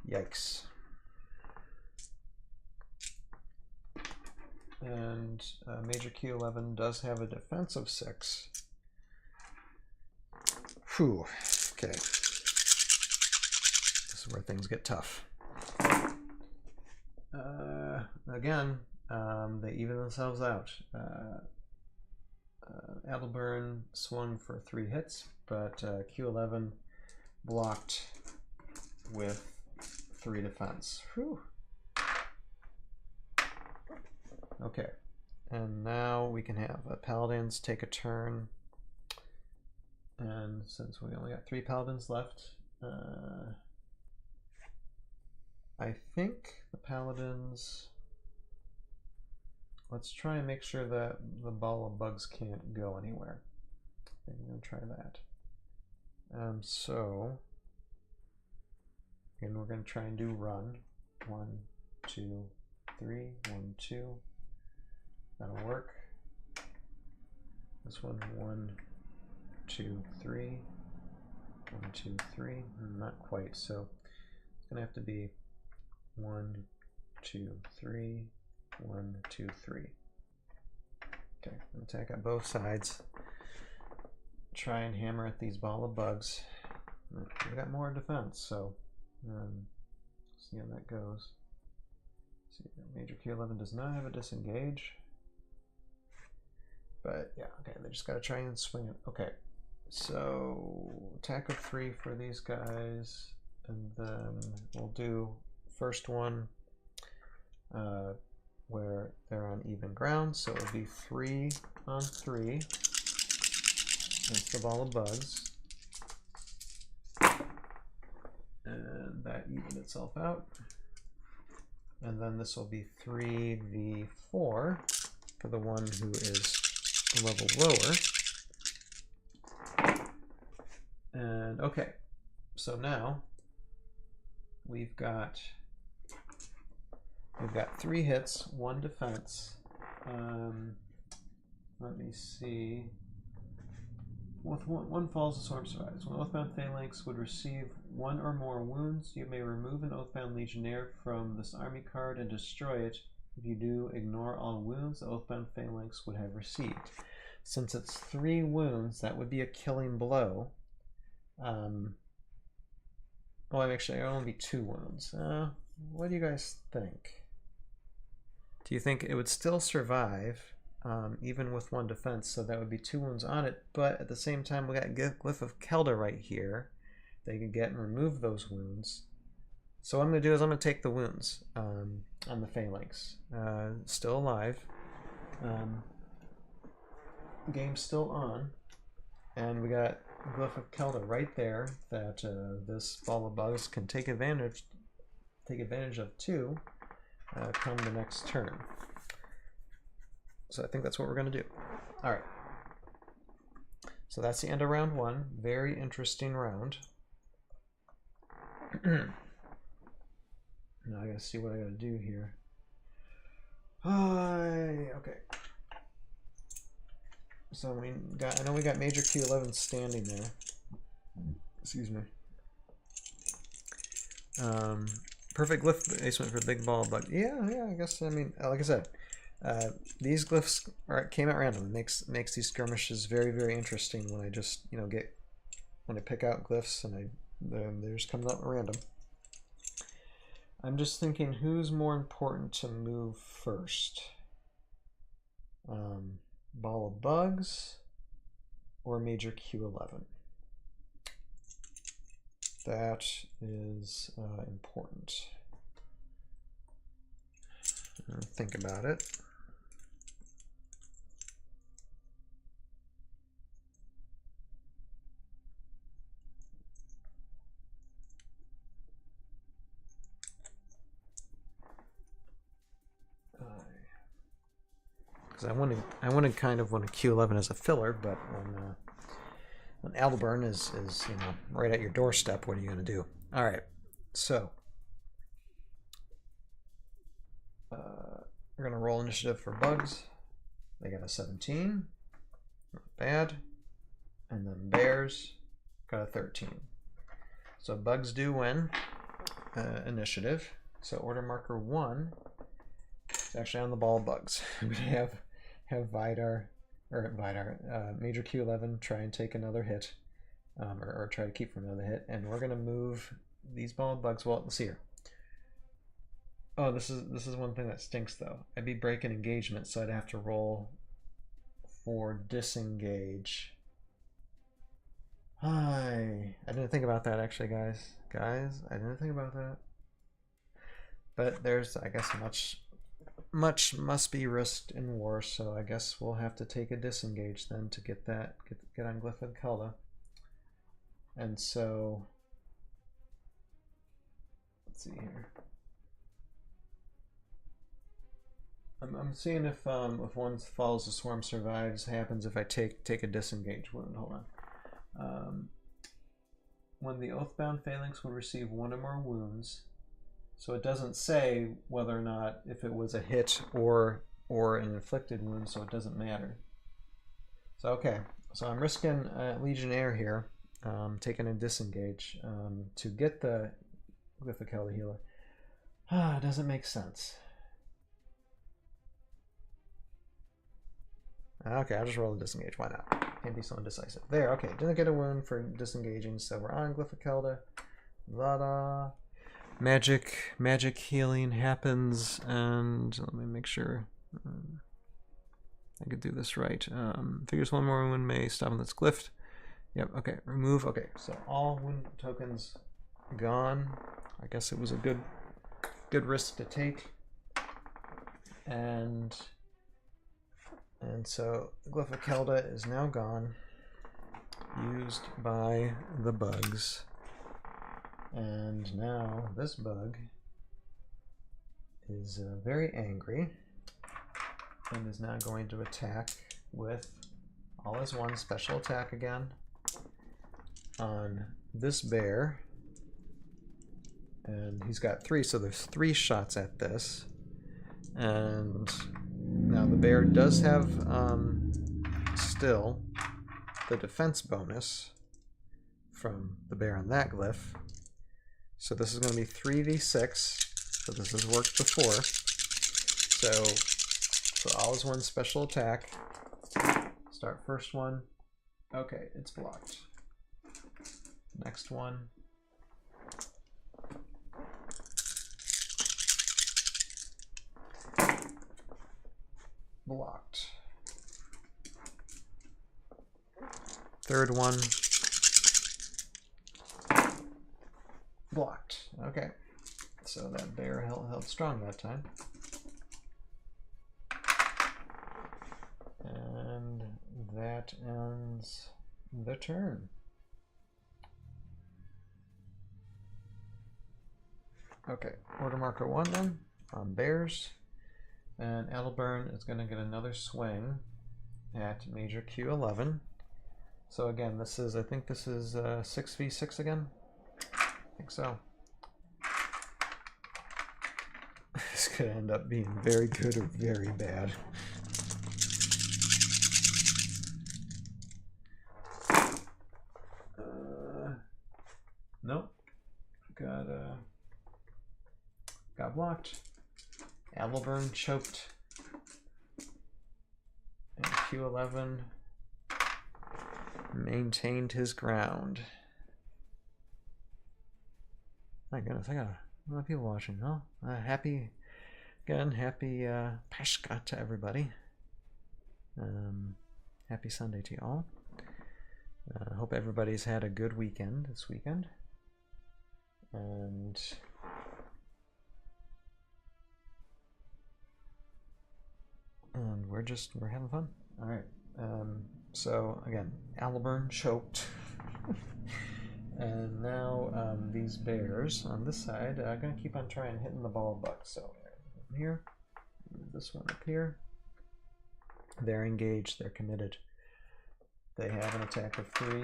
Yikes. And Major Q11 does have a defense of 6. Whew. Okay. This is where things get tough. Again, they even themselves out. Adelbern swung for 3 hits, but Q11 blocked with 3 defense. Whew. Okay, and now we can have Paladins take a turn. And since we only got 3 Paladins left, I think the Paladins, let's try and make sure that the ball of bugs can't go anywhere. I think I'm going to try that. So, again, we're going to try and do run. 1, 2, 3, 1, 2. That'll work. This one, 1, 2, 3. 1, 2, 3. Not quite, so it's going to have to be 1, 2, 3. 1, 2, 3. Okay, attack on both sides. Try and hammer at these ball of bugs. We got more defense, so see how that goes. See, Major Q11 does not have a disengage, but yeah, okay, they just got to try and swing it. Okay, so attack of 3 for these guys, and then we'll do first one where they're on even ground, so it'll be 3 on 3. That's the ball of bugs. And that evened itself out. And then this will be 3v4 for the one who is a level lower. And okay, so now we've got 3 hits, 1 defense. Let me see. With one falls, the swarm survives. When Oathbound Phalanx would receive 1 or more wounds, you may remove an Oathbound Legionnaire from this army card and destroy it. If you do, ignore all wounds the Oathbound Phalanx would have received. Since it's 3 wounds, that would be a killing blow. Well, actually, it'll only be 2 wounds. What do you guys think? Do you think it would still survive, even with 1 defense? So that would be 2 wounds on it, but at the same time, we got Glyph of Kelda right here. They can get and remove those wounds. So what I'm going to do is I'm going to take the wounds on the Phalanx. Still alive. Game's still on. And we got Glyph of Kelda right there that this ball of bugs can take advantage of too come the next turn. So I think that's what we're going to do. All right. So that's the end of round 1. Very interesting round. Now I got to see what I got to do here. Okay. So I know we got Major Q11 standing there. Excuse me. Perfect glyph placement for big ball, but yeah, I guess, I mean, like I said, these glyphs came at random. It makes these skirmishes very, very interesting when I just, when I pick out glyphs and they're just coming up at random. I'm just thinking, who's more important to move first? Ball of Bugs or Major Q11? That is important. Think about it. Because I wanted kind of want a Q11 as a filler, but when Alburn is right at your doorstep, what are you going to do? All right, so we're going to roll initiative for Bugs. They got a 17, not bad, and then Bears got a 13. So Bugs do win initiative. So order marker 1 is actually on the ball of Bugs. We have Major Q11 try and take another hit, or try to keep from another hit, and we're gonna move these ball of Bugs. Well, let's see here. Oh, this is one thing that stinks though. I'd be breaking engagement, so I'd have to roll for disengage. I didn't think about that actually, guys. I didn't think about that. But there's, I guess, much must be risked in war, so I guess we'll have to take a disengage then to get on Glyph of Kelda. And so let's see here. I'm seeing if one follows the swarm survives happens if I take a disengage wound. Hold on. When the Oathbound Phalanx will receive 1 or more wounds. So it doesn't say whether or not if it was a hit or an inflicted wound, so it doesn't matter. So okay, so I'm risking Legionnaire here, taking a disengage to get the Glyph of Kelda healer. It doesn't make sense. Okay, I'll just roll a disengage. Why not? Can't be so indecisive. There. Okay, didn't get a wound for disengaging, so we're on Glyph of Kelda. La-da. Magic healing happens, and let me make sure I could do this right. Figures 1 more wound may stop on this glyph. Yep, okay, remove. Okay, so all wound tokens gone. I guess it was a good risk to take. And so the Glyph of Kelda is now gone, used by the Bugs. And now this bug is very angry and is now going to attack with all his 1 special attack again on this bear. And he's got 3, so there's 3 shots at this. And now the bear does have still the defense bonus from the bear on that glyph. So this is going to be 3d6. So this has worked before. So all is 1 special attack. Start first one. Okay, it's blocked. Next one. Blocked. Third one. Blocked. Okay. So that bear held strong that time. And that ends the turn. Okay, order marker 1 then on bears. And Adelburn is going to get another swing at Major Q11. So again, this is, I think this is 6v6 again? I think so. This could end up being very good or very bad. Nope. Got blocked. Adelburn choked. And Q11 maintained his ground. My goodness, I got a lot of people watching. Oh, happy Pashka to everybody. Happy Sunday to y'all. Hope everybody's had a good weekend this weekend. And we're having fun. All right. So again, Adelburn choked. And now these bears on this side are going to keep on trying hitting the ball buck. So here, this one up here. They're engaged. They're committed. They have an attack of 3,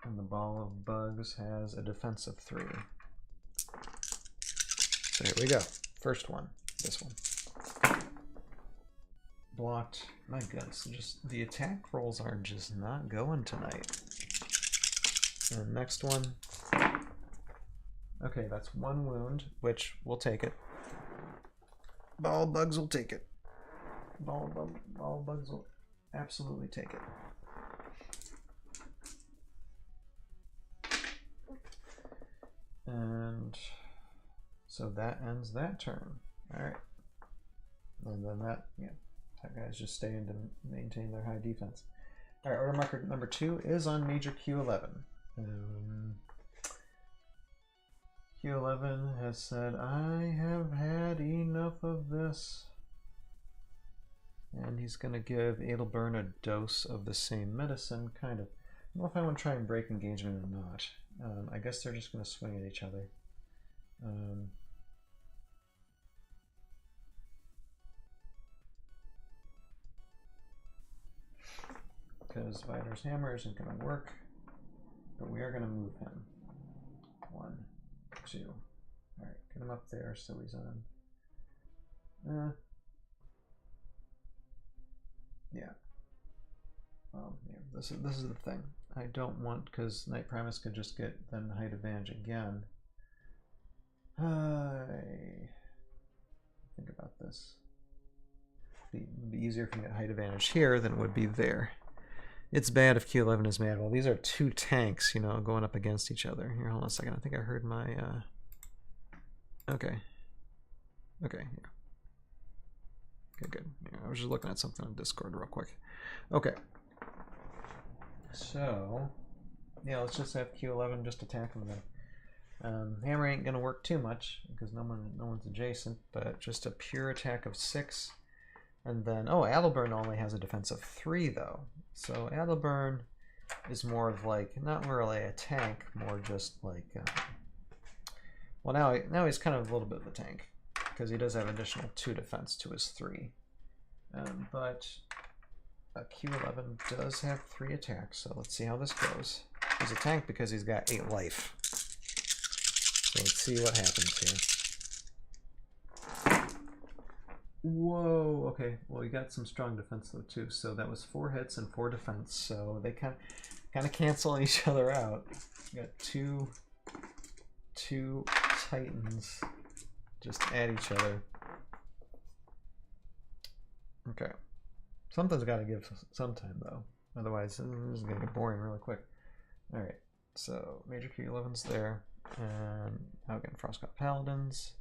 and the ball of bugs has a defense of 3. So here we go. First one. This one. Blocked. My goodness, just the attack rolls are just not going tonight. And next one. Okay, that's 1 wound, which we'll take it. Ball bugs will take it. Ball bugs will absolutely take it. And so that ends that turn. All right. And then that guy's just staying to maintain their high defense. All right, order marker number 2 is on Major Q11. Q11 has said, I have had enough of this. And he's going to give Adelburn a dose of the same medicine, kind of. I don't know if I want to try and break engagement or not. I guess they're just going to swing at each other. Because Vider's hammer isn't going to work, but we are going to move him. 1, 2. All right, get him up there so he's on. Yeah. Yeah, this is the thing. I don't want, because Knight Primus could just get then height advantage again. Think about this. It'd be easier if you get height advantage here than it would be there. It's bad if Q11 is mad. Well, these are 2 tanks, you know, going up against each other. Here, hold on a second. I think I heard my. Okay. Okay. Yeah. Okay, good. Yeah, I was just looking at something on Discord real quick. Okay. So, yeah, let's just have Q11 just attack him then. Hammer ain't gonna work too much because no one's adjacent, but just a pure attack of 6, and then Adelburn only has a defense of 3 though. So Adelburn is more of like not really a tank, more just like. Well, now he's kind of a little bit of a tank because he does have additional 2 defense to his 3, but Q11 does have 3 attacks. So let's see how this goes. He's a tank because he's got 8 life. So let's see what happens here. Whoa, okay. Well, you got some strong defense though too. So that was 4 hits and 4 defense. So they kind of cancel each other out. You got two titans just at each other. Okay. Something's got to give sometime though. Otherwise, this is going to get boring really quick. All right. So Major Q11's there. And now again, Frostcott Paladins,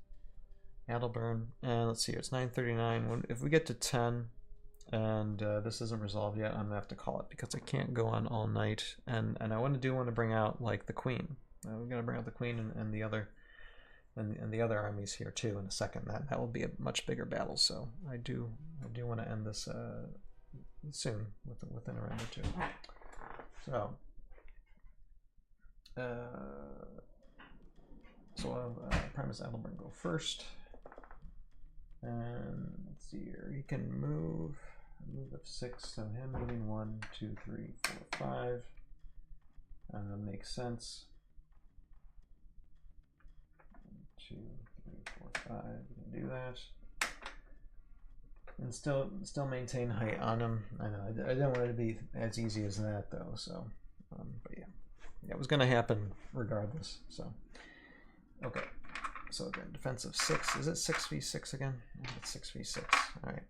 Adelburn, and let's see here, it's 9:39. If we get to 10 and this isn't resolved yet, I'm gonna have to call it because I can't go on all night. And I want to bring out like the Queen. We're gonna bring out the Queen and the other armies here too in a second. That will be a much bigger battle. So I do want to end this soon within a round or 2. So. So I'll have Primus Adelburn go first. And let's see here. He can move of 6, so him moving 1, 2, 3, 4, 5 makes sense. 1, 2, 3, 4, 5. We can do that. And still maintain height on him. I know I don't want it to be as easy as that though. So, but yeah, it was gonna happen regardless. So, okay. So again, defensive 6. Is it 6v6 again? It's 6v6. All right.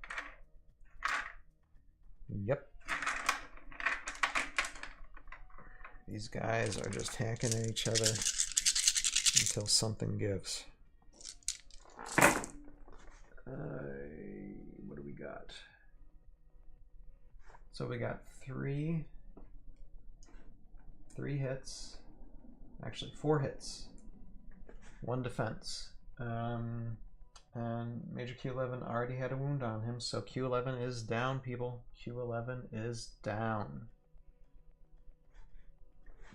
Yep. These guys are just hacking at each other until something gives. What do we got? So we got three hits. Actually, 4 hits. 1 defense. And Major Q11 already had a wound on him, so Q11 is down, people. Q11 is down.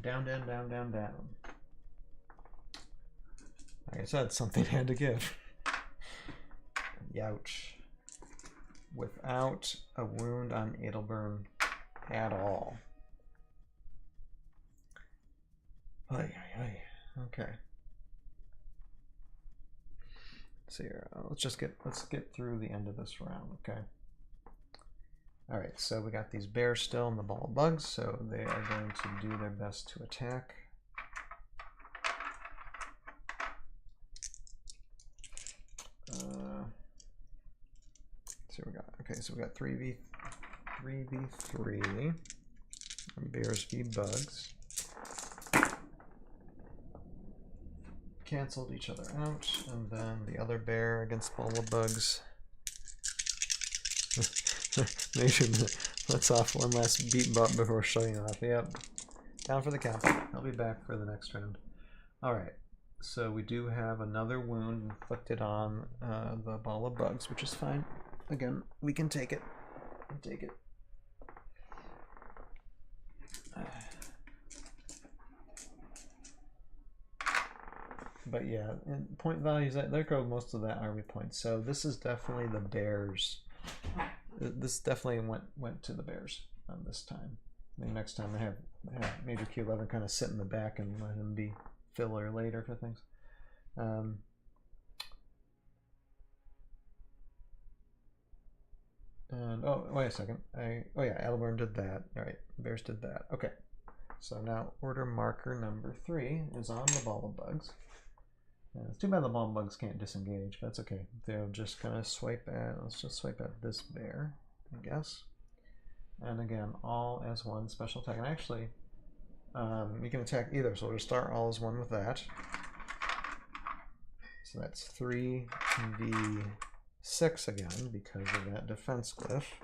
Down, down, down, down, down. Like I said, something had to give. Youch. Without a wound on Adelburn at all. Ay, ay, ay. Okay. Let's see here. Let's get through the end of this round, okay? All right, so we got these bears still in the ball of bugs, so they are going to do their best to attack. So we got, okay, so we got 3v3 bears v bugs. Canceled each other out, and then the other bear against ball of bugs. Major lets off one last beat bop before shutting off. Yep. Down for the count. I'll be back for the next round. Alright, so we do have another wound inflicted on the ball of bugs, which is fine. Again, we can take it. Take it. But yeah, and point values, there go most of that army points. So this is definitely the bears. This definitely went to the bears this time. I mean, next time I have Major Q11 kind of sit in the back and let him be filler later for things. And oh, wait a second. Oh yeah, Adelburn did that. All right, bears did that. Okay, so now order marker number 3 is on the ball of bugs. It's too bad the ball of bugs can't disengage, but that's okay. They'll just kind of swipe at. Let's just swipe at this bear, I guess. And again, all as one special attack. And actually, you can attack either. So we'll just start all as one with that. So that's 3v6 again because of that defense glyph.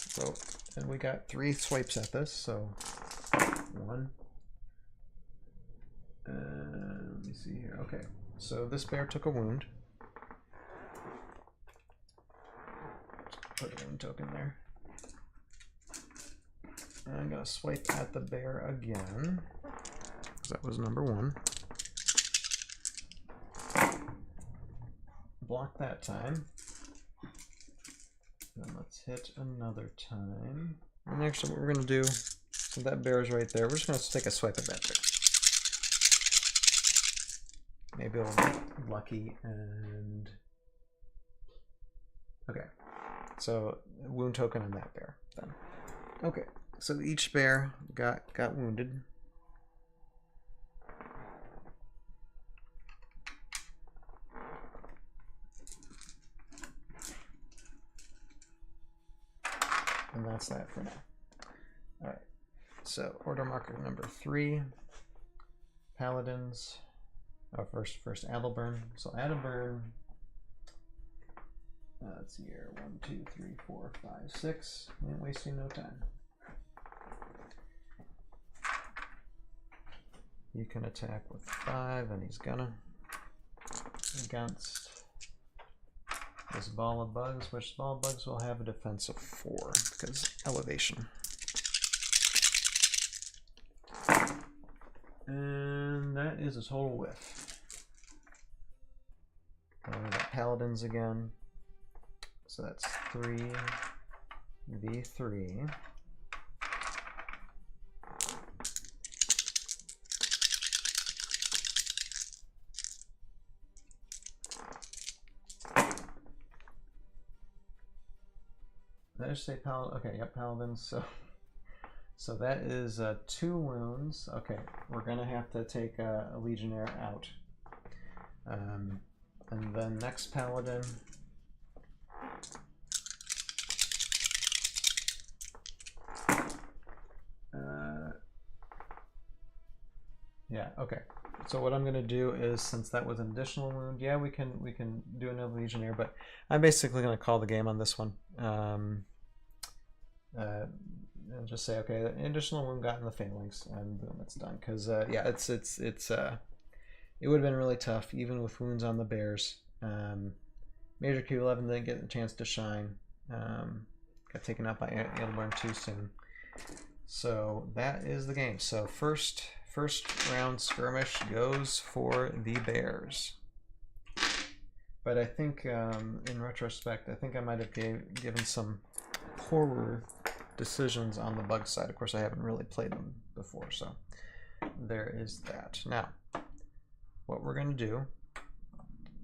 So, and we got 3 swipes at this. So 1. Let me see here. Okay, so this bear took a wound. Put a wound token there. And I'm gonna swipe at the bear again, because that was number 1. Block that time. Then let's hit another time. And actually what we're gonna do, so that bear is right there, we're just gonna take a swipe at that bear. Maybe I'll get lucky and... Okay, so wound token on that bear then. Okay, so each bear got wounded. And that's that for now. Alright, so order marker number 3, Paladins. Oh, first Adelburn. So Adelburn, let's see here, 1, 2, 3, 4, 5, 6. Ain't wasting no time. You can attack with 5, and he's gonna. Against this ball of bugs, which ball of bugs will have a defense of 4, because elevation. And that is a total whiff. We got paladins again. So that's 3v3. Did I just say paladin? Okay, yep, paladins. So that is 2 wounds. Okay, we're gonna have to take a legionnaire out. And then next paladin. Yeah, okay. So what I'm gonna do is, since that was an additional wound, yeah, we can do another legionnaire, but I'm basically gonna call the game on this one. And just say, okay, an additional wound got in the phalanx, and boom, it's done. Because yeah, it would have been really tough, even with wounds on the bears. Major Q11 didn't get a chance to shine. Got taken out by Adelborn too soon. So that is the game. So first round skirmish goes for the bears. But I think, in retrospect, I think I might have given some poorer decisions on the bug side. Of course, I haven't really played them before, so there is that. Now, what we're going to do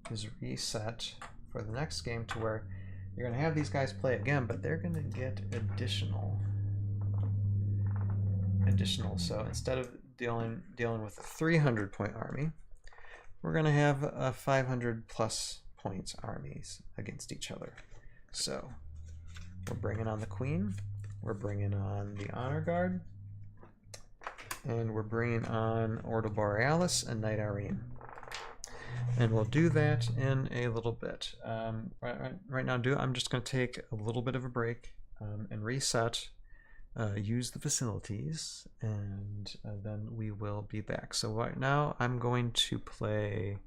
is reset for the next game to where you're going to have these guys play again, but they're going to get additional. So instead of dealing with a 300-point army, we're going to have a 500+ points armies against each other. So we're bringing on the Queen. We're bringing on the Honor Guard, and we're bringing on Ordo Borealis and Knight Irene. And we'll do that in a little bit. Right now, I'm just going to take a little bit of a break and reset, use the facilities, and then we will be back. So right now, I'm going to play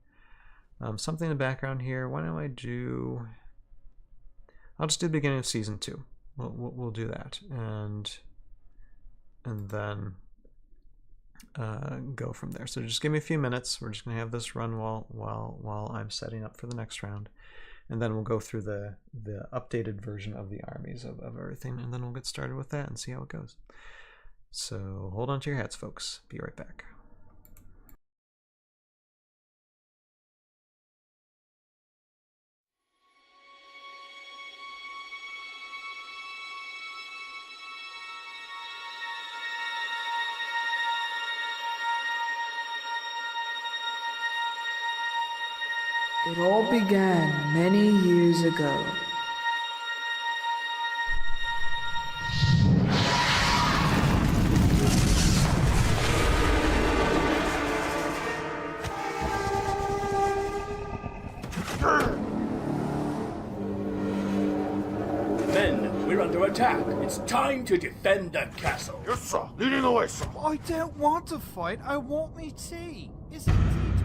something in the background here. Why don't I do... I'll just do the beginning of Season 2. We'll do that, and then go from there. So just give me a few minutes. We're just gonna have this run while I'm setting up for the next round, and then we'll go through the updated version of the armies of everything, and then we'll get started with that and see how it goes. So hold on to your hats, folks. Be right back. It all began many years ago. Men, we're under attack. It's time to defend the castle. Yes, sir. Leading the way, sir. I don't want to fight. I want me tea. Is it tea time?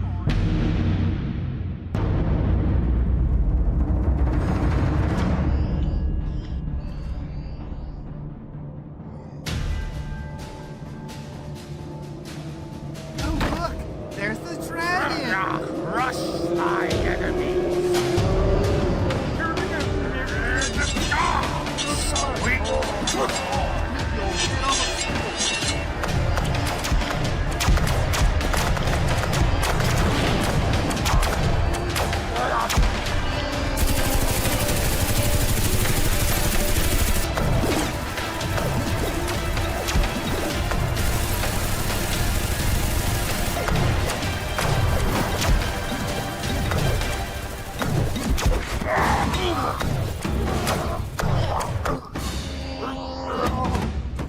Oh, look! There's the dragon! Crush thy enemies.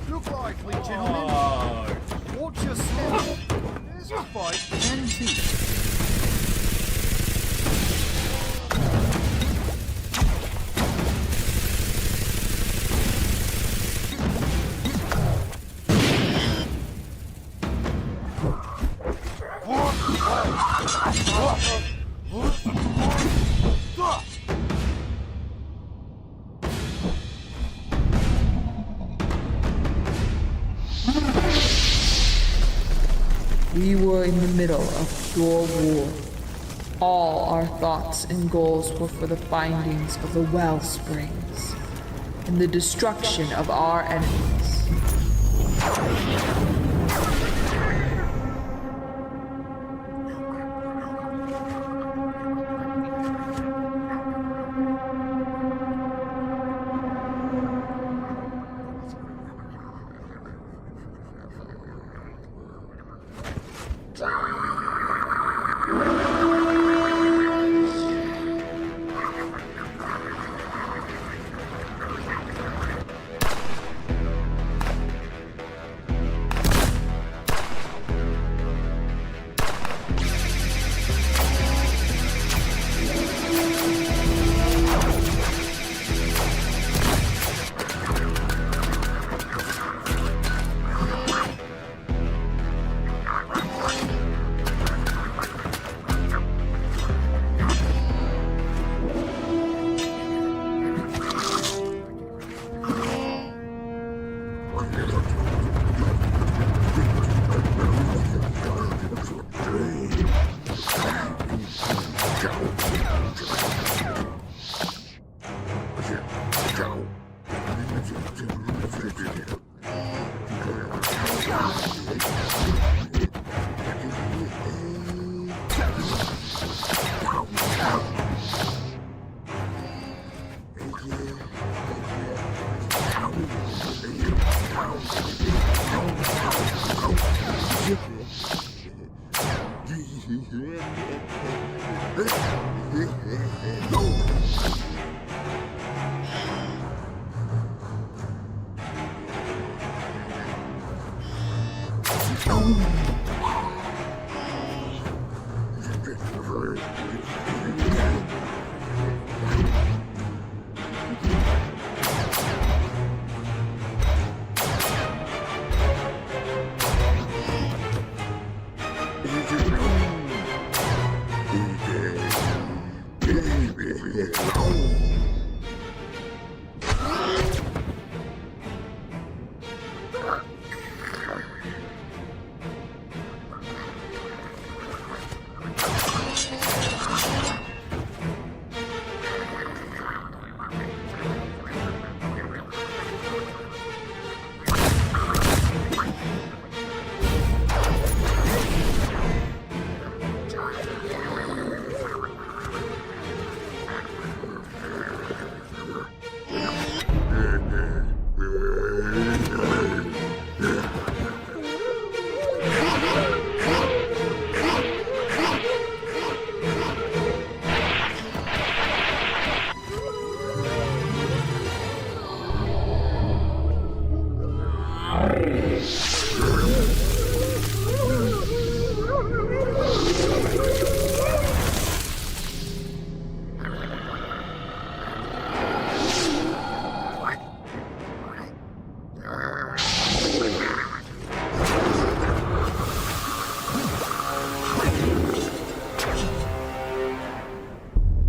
Look lively, gentlemen. Watch your step. There's a fight and tea. We were in the middle of pure war. All our thoughts and goals were for the findings of the well springs and the destruction of our enemies.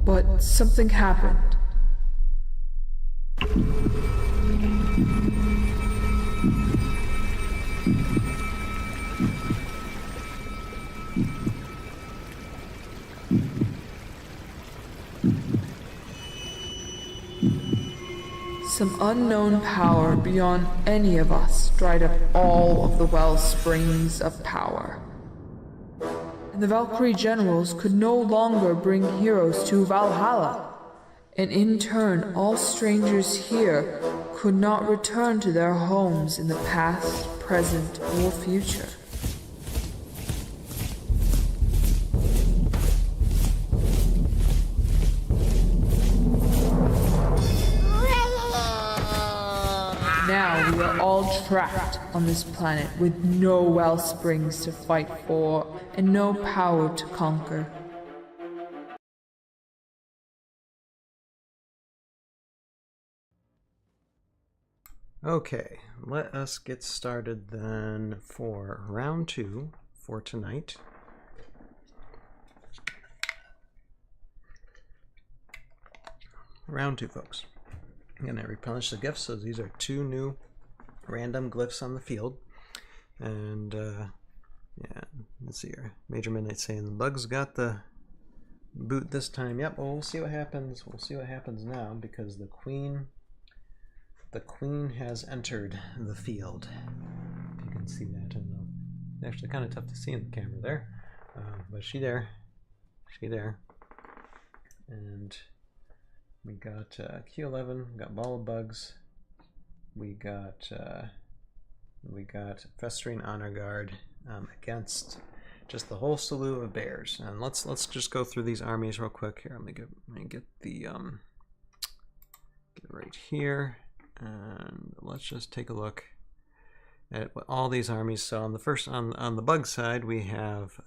But something happened. Some unknown power beyond any of us dried up all of the well springs of power. And the Valkyrie generals could no longer bring heroes to Valhalla. And in turn, all strangers here could not return to their homes in the past, present, or future. Now we are all trapped on this planet with no well springs to fight for and no power to conquer. Okay, let us get started then for round 2 for tonight. Round 2, folks. I'm going to replenish the glyphs, so these are 2 new random glyphs on the field. And, yeah, let's see here. Major Midnight saying the bugs got the boot this time. Yep, well, we'll see what happens. We'll see what happens now because the queen has entered the field. If you can see that in the, actually kind of tough to see in the camera there, but she there, and we got Q11, we got Ball of Bugs, we got Festering Honor Guard against just the whole slew of bears. And let's just go through these armies real quick here. Let me get the get right here, and let's just take a look at all these armies. So on the first on the bug side, we have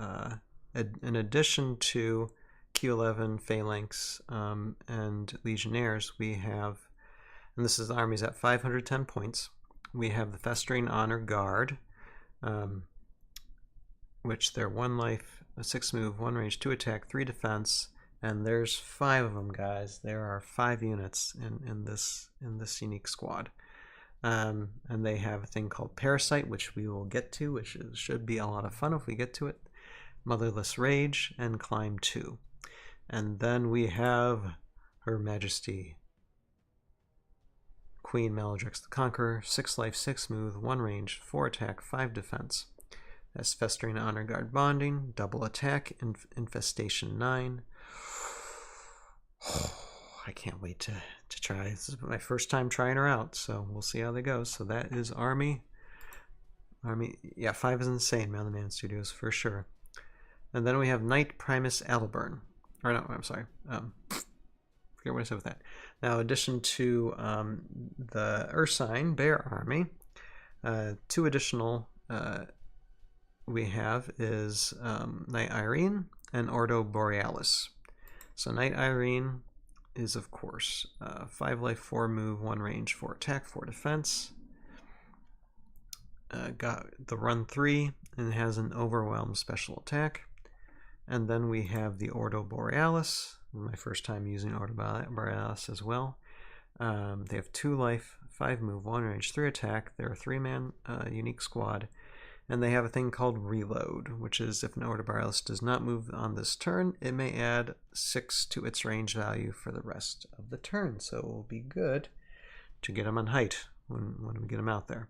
in addition to Q11, Phalanx, and Legionnaires, we have, and this is the armies at 510 points. We have the Festering Honor Guard, which they're 1 life, a 6 move, 1 range, 2 attack, 3 defense, and there's 5 of them, guys. There are 5 units in this unique squad, and they have a thing called Parasite, which we will get to, which should be a lot of fun if we get to it. Motherless Rage and Climb 2, and then we have Her Majesty Queen Maladrix the Conqueror, 6 life, 6 move, 1 range, 4 attack, 5 defense. That's Festering Honor Guard Bonding, double attack, Infestation 9. I can't wait to try. This is my first time trying her out, so we'll see how they go. So that is Army. Yeah, 5 is insane, Man the Man Studios, for sure. And then we have Knight Primus Aliburn. Or no, I'm sorry. Forget what I said with that. Now, in addition to the Ursine Bear Army, 2 additional we have is Knight Irene and Ordo Borealis. So Knight Irene is, of course, 5 life, 4 move, 1 range, 4 attack, 4 defense. Got the run 3 and has an Overwhelm special attack. And then we have the Ordo Borealis. My first time using Ordo Borealis as well. They have 2 life, 5 move, 1 range, 3 attack. They're a 3-man unique squad. And they have a thing called Reload, which is if an Ordo Borealis does not move on this turn, it may add 6 to its range value for the rest of the turn. So it will be good to get them on height when we get them out there.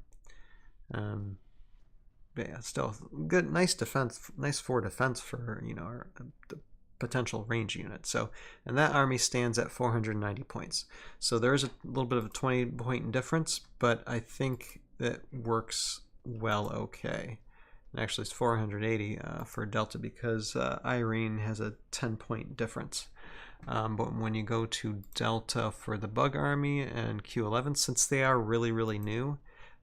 But yeah, still good, nice defense, nice 4 defense for, you know, the potential range unit. So, and that army stands at 490 points. So there's a little bit of a 20-point difference, but I think that works well okay. And actually it's 480 for Delta because Irene has a 10-point difference. But when you go to Delta for the Bug Army and Q11, since they are really new,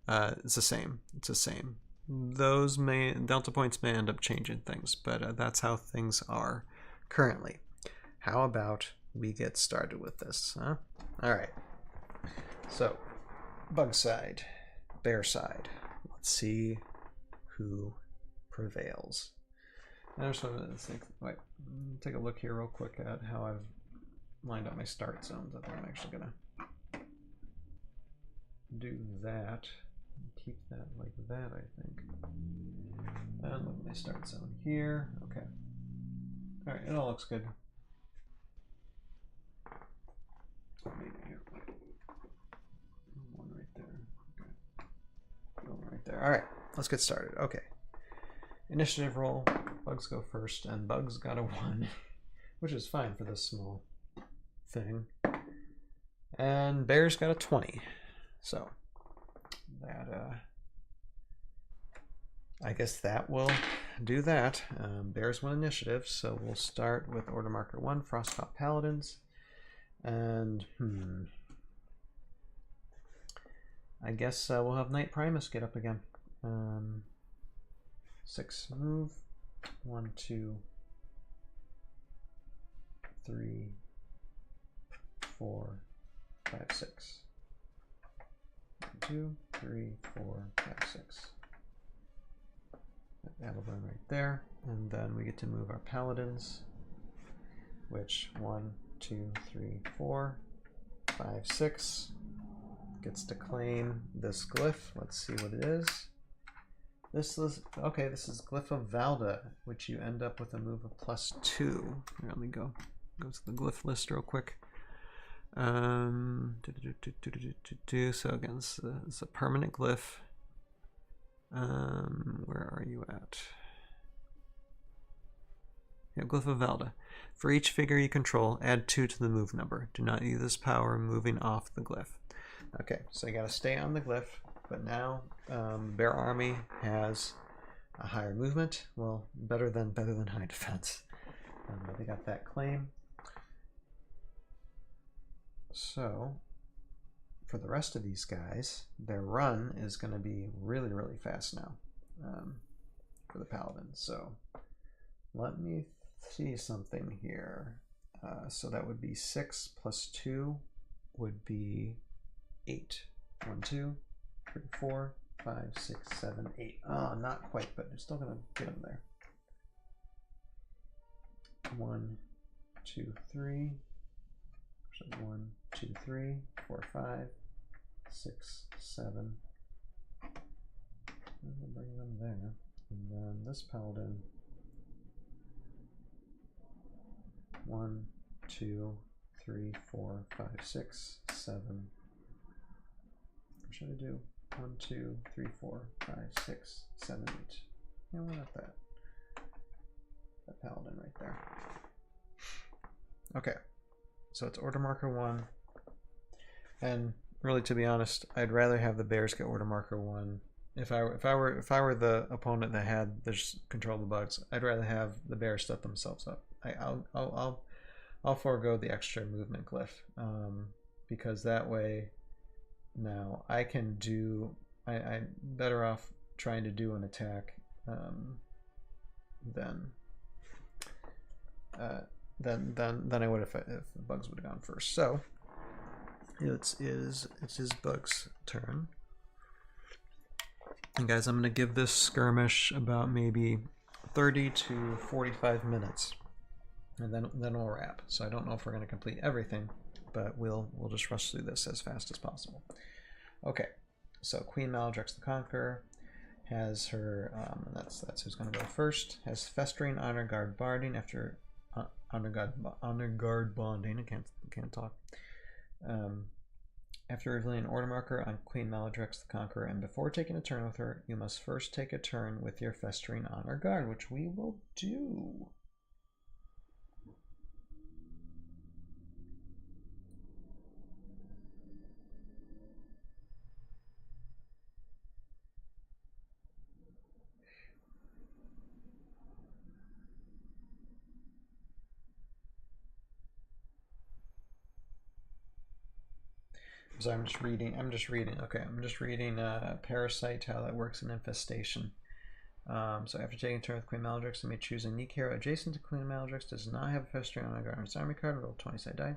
it's the same. It's the same. Those Delta points may end up changing things, but that's how things are currently. How about we get started with this, huh? All right. So, Bug side, Bear side. Let's see who prevails. I just want to think, wait, take a look here real quick at how I've lined up my start zones. I think I'm actually gonna do that. Keep that like that, I think. And look at my start zone here. Okay. All right, it all looks good. Maybe here. One right there. Okay. One right there. All right, let's get started. Okay. Initiative roll. Bugs go first, and Bugs got a 1, which is fine for this small thing. And Bears got a 20. So that I guess that will do that. Bears 1 initiative, so we'll start with Order Marker 1, Frostclaw Paladins. And I guess we'll have Knight Primus get up again. 6 move, 1, 2, 3, 4, 5, 6. 1, 2, 3, 4, 5, 6. That'll burn right there, and then we get to move our paladins, which 1, 2, 3, 4, 5, 6 gets to claim this glyph. Let's see what it is. This is okay. This is Glyph of Valda, which you end up with a move of +2. Here, let me go to the glyph list real quick. So again, it's a permanent glyph. Where are you at? Yeah, Glyph of Valda. For each figure you control, add 2 to the move number. Do not use this power moving off the glyph. Okay, so you got to stay on the glyph, but now Bear Army has a higher movement. Well, better than high defense. They got that claim. So for the rest of these guys, their run is going to be really, really fast now for the Paladin. So let me see something here. So that would be 6 plus 2 would be 8. 1, 2, 3, 4, 5, 6, 7, 8. Oh, not quite, but you're still going to get them there. 1, 2, 3. So 1, 2, 3, 4, 5, 6, 7. We'll bring them there. And then this Paladin. 1, 2, 3, 4, 5, 6, 7. What should I do? 1, 2, 3, 4, 5, 6, 7, 8. Yeah, why not that? That Paladin right there. Okay. So it's order marker 1. And really, to be honest, I'd rather have the bears get order marker 1. If I were the opponent that had this control of the bugs, I'd rather have the bears set themselves up. I'll forego the extra movement glyph because that way now I can do. I'm better off trying to do an attack than I would if the bugs would have gone first. So it's his bug's turn. And guys, I'm going to give this skirmish about maybe 30 to 45 minutes. And then we'll wrap. So I don't know if we're going to complete everything, but we'll just rush through this as fast as possible. Okay, so Queen Maladrex the Conqueror has her, and that's who's going to go first, has Festering Honor Guard Barding after Honor Guard Bonding. I can't talk. After revealing an order marker on Queen Maladrex the Conqueror, and before taking a turn with her, you must first take a turn with your Festering Honor Guard, which we will do. So I'm just reading. Okay, I'm just reading Parasite, how that works in Infestation. So after taking a turn with Queen Maladrex, you may choose a unique hero adjacent to Queen Maladrex. Does not have a Festering Honor Guard on its army card. Roll 20-sided die.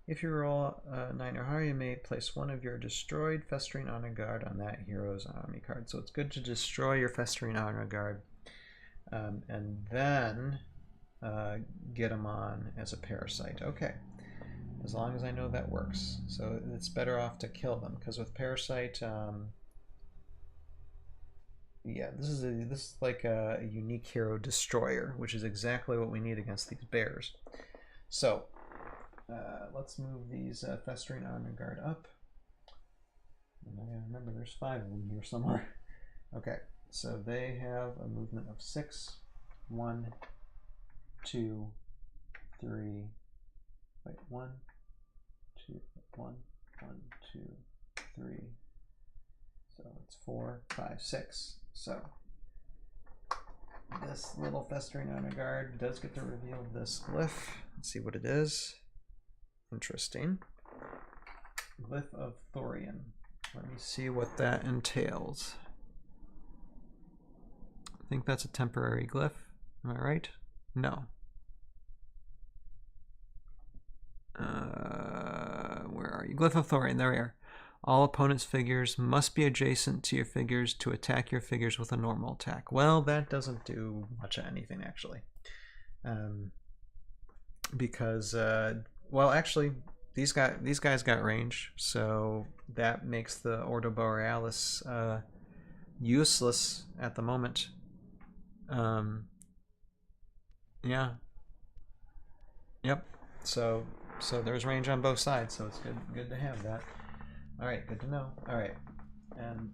If you roll 9 or higher, you may place one of your destroyed Festering Honor Guard on that hero's army card. So it's good to destroy your Festering Honor Guard, and then get them on as a Parasite. Okay. As long as I know that works. So it's better off to kill them, because with Parasite, yeah, this is like a unique hero destroyer, which is exactly what we need against these bears. So let's move these Festering Honor Guard up. And I gotta remember there's 5 of them here somewhere. Okay, so they have a movement of 6. 1, 2, 3. Wait, 1, 2, 1, 1, 2, 3. So it's 4, 5, 6. So this little Festering Honor Guard does get to reveal this glyph. Let's see what it is. Interesting. Glyph of Thorian. Let me see what that entails. I think that's a temporary glyph. Am I right? No. Where are you? Glyph of Thorian, there we are. All opponents' figures must be adjacent to your figures to attack your figures with a normal attack. Well, that doesn't do much of anything, actually. Because, well, actually, these guys got range, so that makes the Ordo Borealis useless at the moment. Yeah. Yep. So there's range on both sides, so it's good to have that. Alright, good to know. Alright. And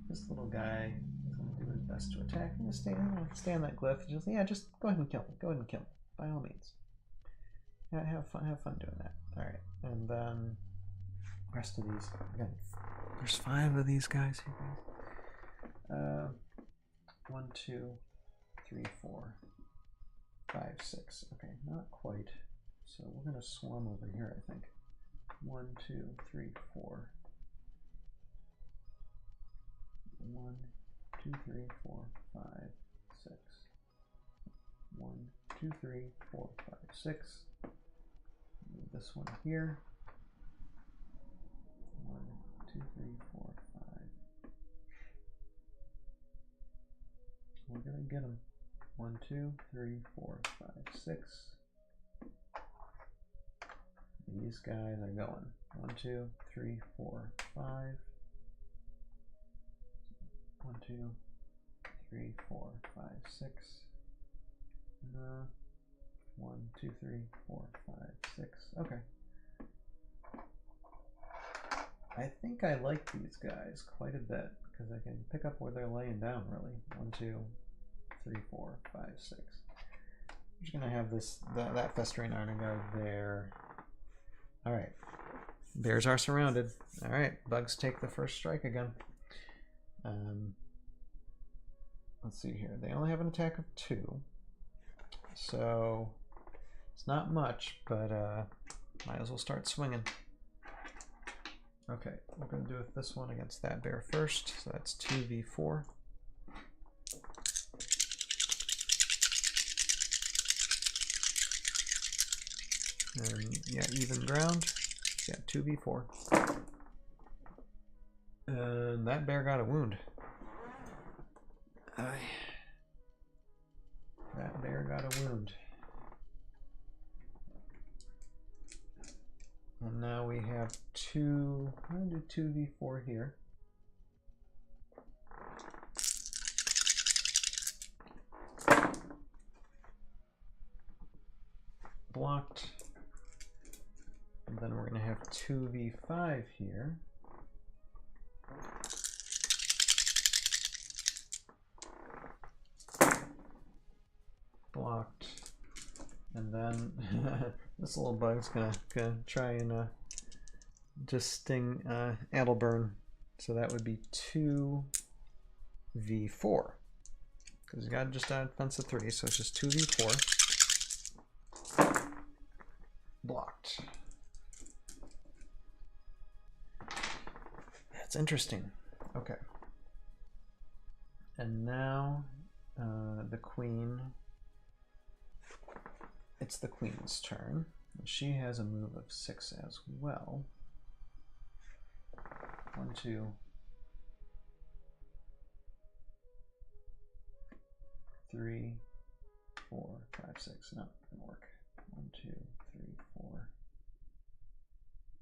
this little guy is gonna do his best to attack. I'm gonna stay on that glyph. Just go ahead and kill him. Go ahead and kill him. By all means. Yeah, have fun doing that. Alright. And then the rest of these, again, there's 5 of these guys here. 1, 2, 3, 4, 5, 6. Okay, not quite. So we're gonna swarm over here, I think. 1, 2, 3, 4. 1, 2, 3, 4, 5, 6. 1, 2, 3, 4, 5, 6. Move this one here. 1, 2, 3, 4, 5. We're gonna get them. 1, 2, 3, 4, 5, 6. These guys are going. 1, 2, 3, 4, 5. 1, 2, 3, 4, 5, 6. 1, 2, 3, 4, 5, 6. Okay. I think I like these guys quite a bit because I can pick up where they're laying down, really. 1, 2, 3, 4, 5, 6. I'm just gonna have that festering iron guard there. All right, bears are surrounded. All right, bugs take the first strike again. Let's see here. They only have an attack of 2, so it's not much, but might as well start swinging. Okay, we're going to do this one against that bear first. So that's 2v4. And yeah, even ground. Yeah, 2v4. And that bear got a wound. That bear got a wound. And now we have I'm going to do 2v4 here. Blocked. And then we're going to have 2v5 here. Blocked. And then this little bug's gonna try and just sting Adelburn. So that would be 2v4. Because he's got just a defense of 3, so it's just 2v4. Blocked. That's interesting. Okay. And now the queen. It's the queen's turn. She has a move of 6 as well. 1, 2, 3, 4, 5, 6. No, it didn't work. 1, 2, 3, 4.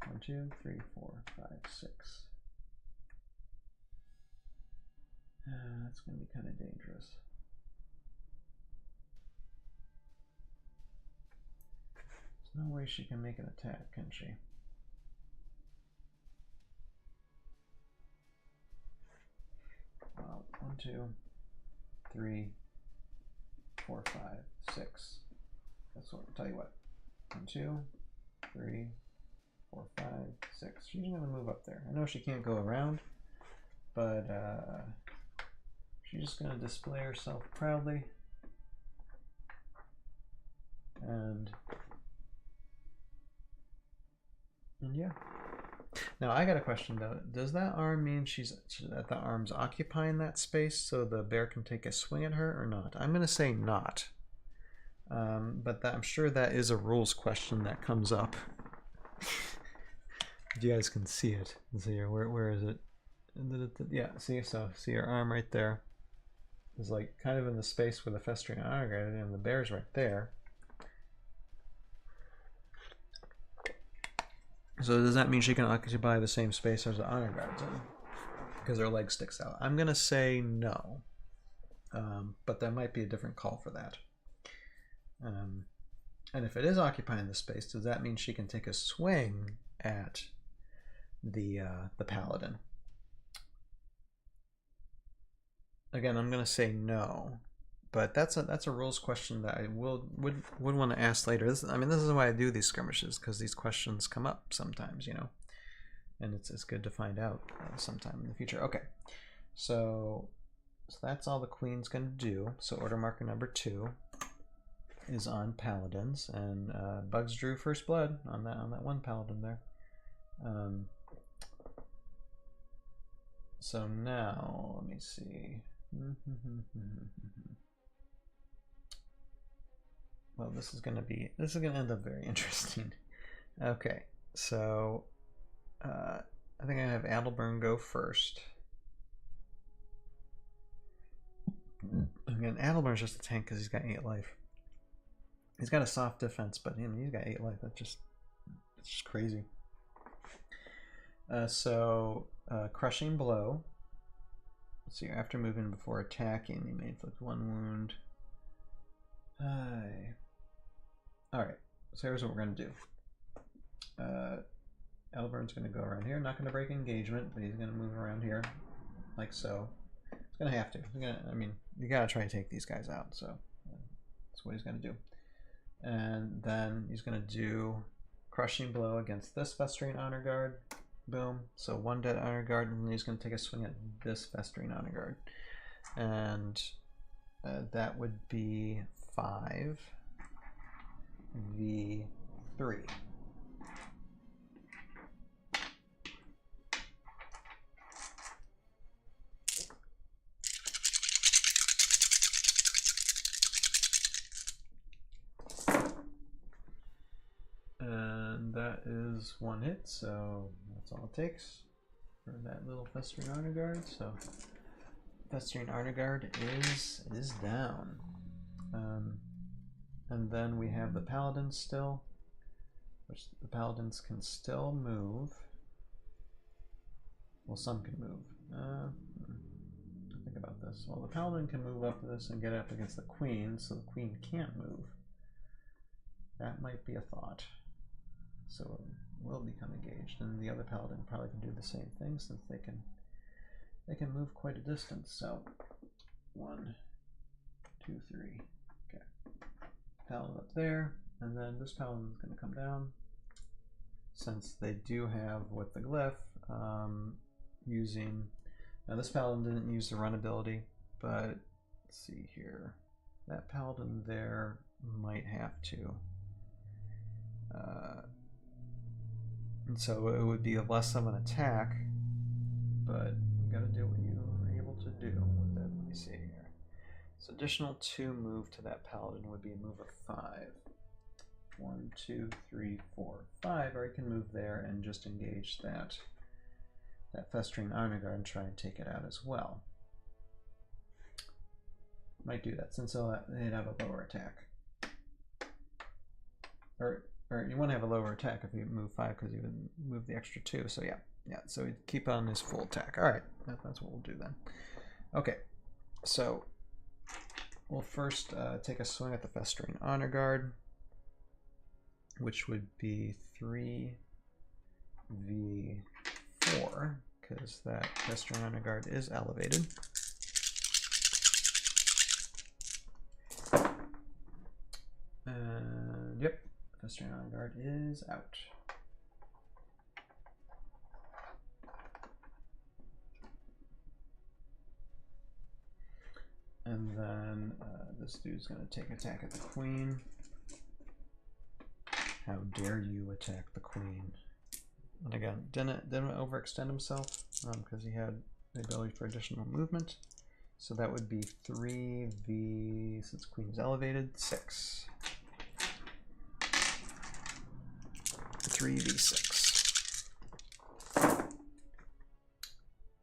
1, 2, 3, 4, 5, 6. That's going to be kind of dangerous. There's no way she can make an attack, can she? Well, 1, 2, 3, 4, 5, 6. That's what. I'll tell you what. 1, 2, 3, 4, 5, 6. She's gonna move up there. I know she can't go around, but she's just gonna display herself proudly. And yeah. Now I got a question though. Does that arm mean that the arm's occupying that space so the bear can take a swing at her or not? I'm gonna say not. But I'm sure that is a rules question that comes up. You guys can see it. Let's see here. Where is it? Yeah. See your arm right there is like kind of in the space where the festering honor guard and the bear's right there. So does that mean she can occupy the same space as the honor guards in? because her leg sticks out. I'm gonna say no, but there might be a different call for that. And if it is occupying the space, does that mean she can take a swing at the paladin? Again, I'm gonna say no, but that's a rules question that I would want to ask later. This is why I do these skirmishes, because these questions come up sometimes, you know, and it's good to find out sometime in the future. Okay, so that's all the queen's gonna do. So order marker number 2 is on paladins, and Bugs drew first blood on that one paladin there. So now let me see. Well, this is gonna end up very interesting. Okay, so I think I have Adalburn go first. Again, Adalburn's just a tank because he's got 8 life. He's got a soft defense, but he's got 8 life. It's just crazy. So crushing blow. Let's see. After moving before attacking, you may inflict 1 wound. All right. So here's what we're gonna do. Adalburn's gonna go around here. Not gonna break engagement, but he's gonna move around here, like so. He's gonna have to. You gotta try to take these guys out. So that's what he's gonna do. And then he's going to do crushing blow against this festering honor guard. Boom. So 1 dead honor guard, and then he's going to take a swing at this festering honor guard. And that would be 5v3. And that is 1 hit, so that's all it takes for that little festering honor guard. So festering honor guard is down. And then we have the paladins still, which the paladins can still move. Well, some can move. Think about this. Well, the paladin can move up this and get up against the queen, so the queen can't move. That might be a thought. So it will become engaged, and the other paladin probably can do the same thing since they can move quite a distance. So 1, 2, 3. Okay, paladin up there, and then this paladin is going to come down. Since they do have with the glyph using, now this paladin didn't use the run ability, but let's see here. That paladin there might have to. And so it would be less of an attack, but you gotta do what you were able to do with it. Let me see here. So additional 2 move to that paladin would be a move of 5. 1, 2, 3, 4, 5. Or he can move there and just engage that festering honor guard and try and take it out as well. Might do that since they'd have a lower attack. Or you want to have a lower attack if you move 5 because you would move the extra 2. So yeah. So we keep on his full attack. All right, that's what we'll do then. Okay, so we'll first take a swing at the festering honor guard, which would be 3v4 because that festering honor guard is elevated. And yep. Festering honor guard is out. And then this dude's going to take attack at the queen. How dare you attack the queen? And again, didn't overextend himself because he had the ability for additional movement. So that would be 3v, since queen's elevated, 6. 3v6.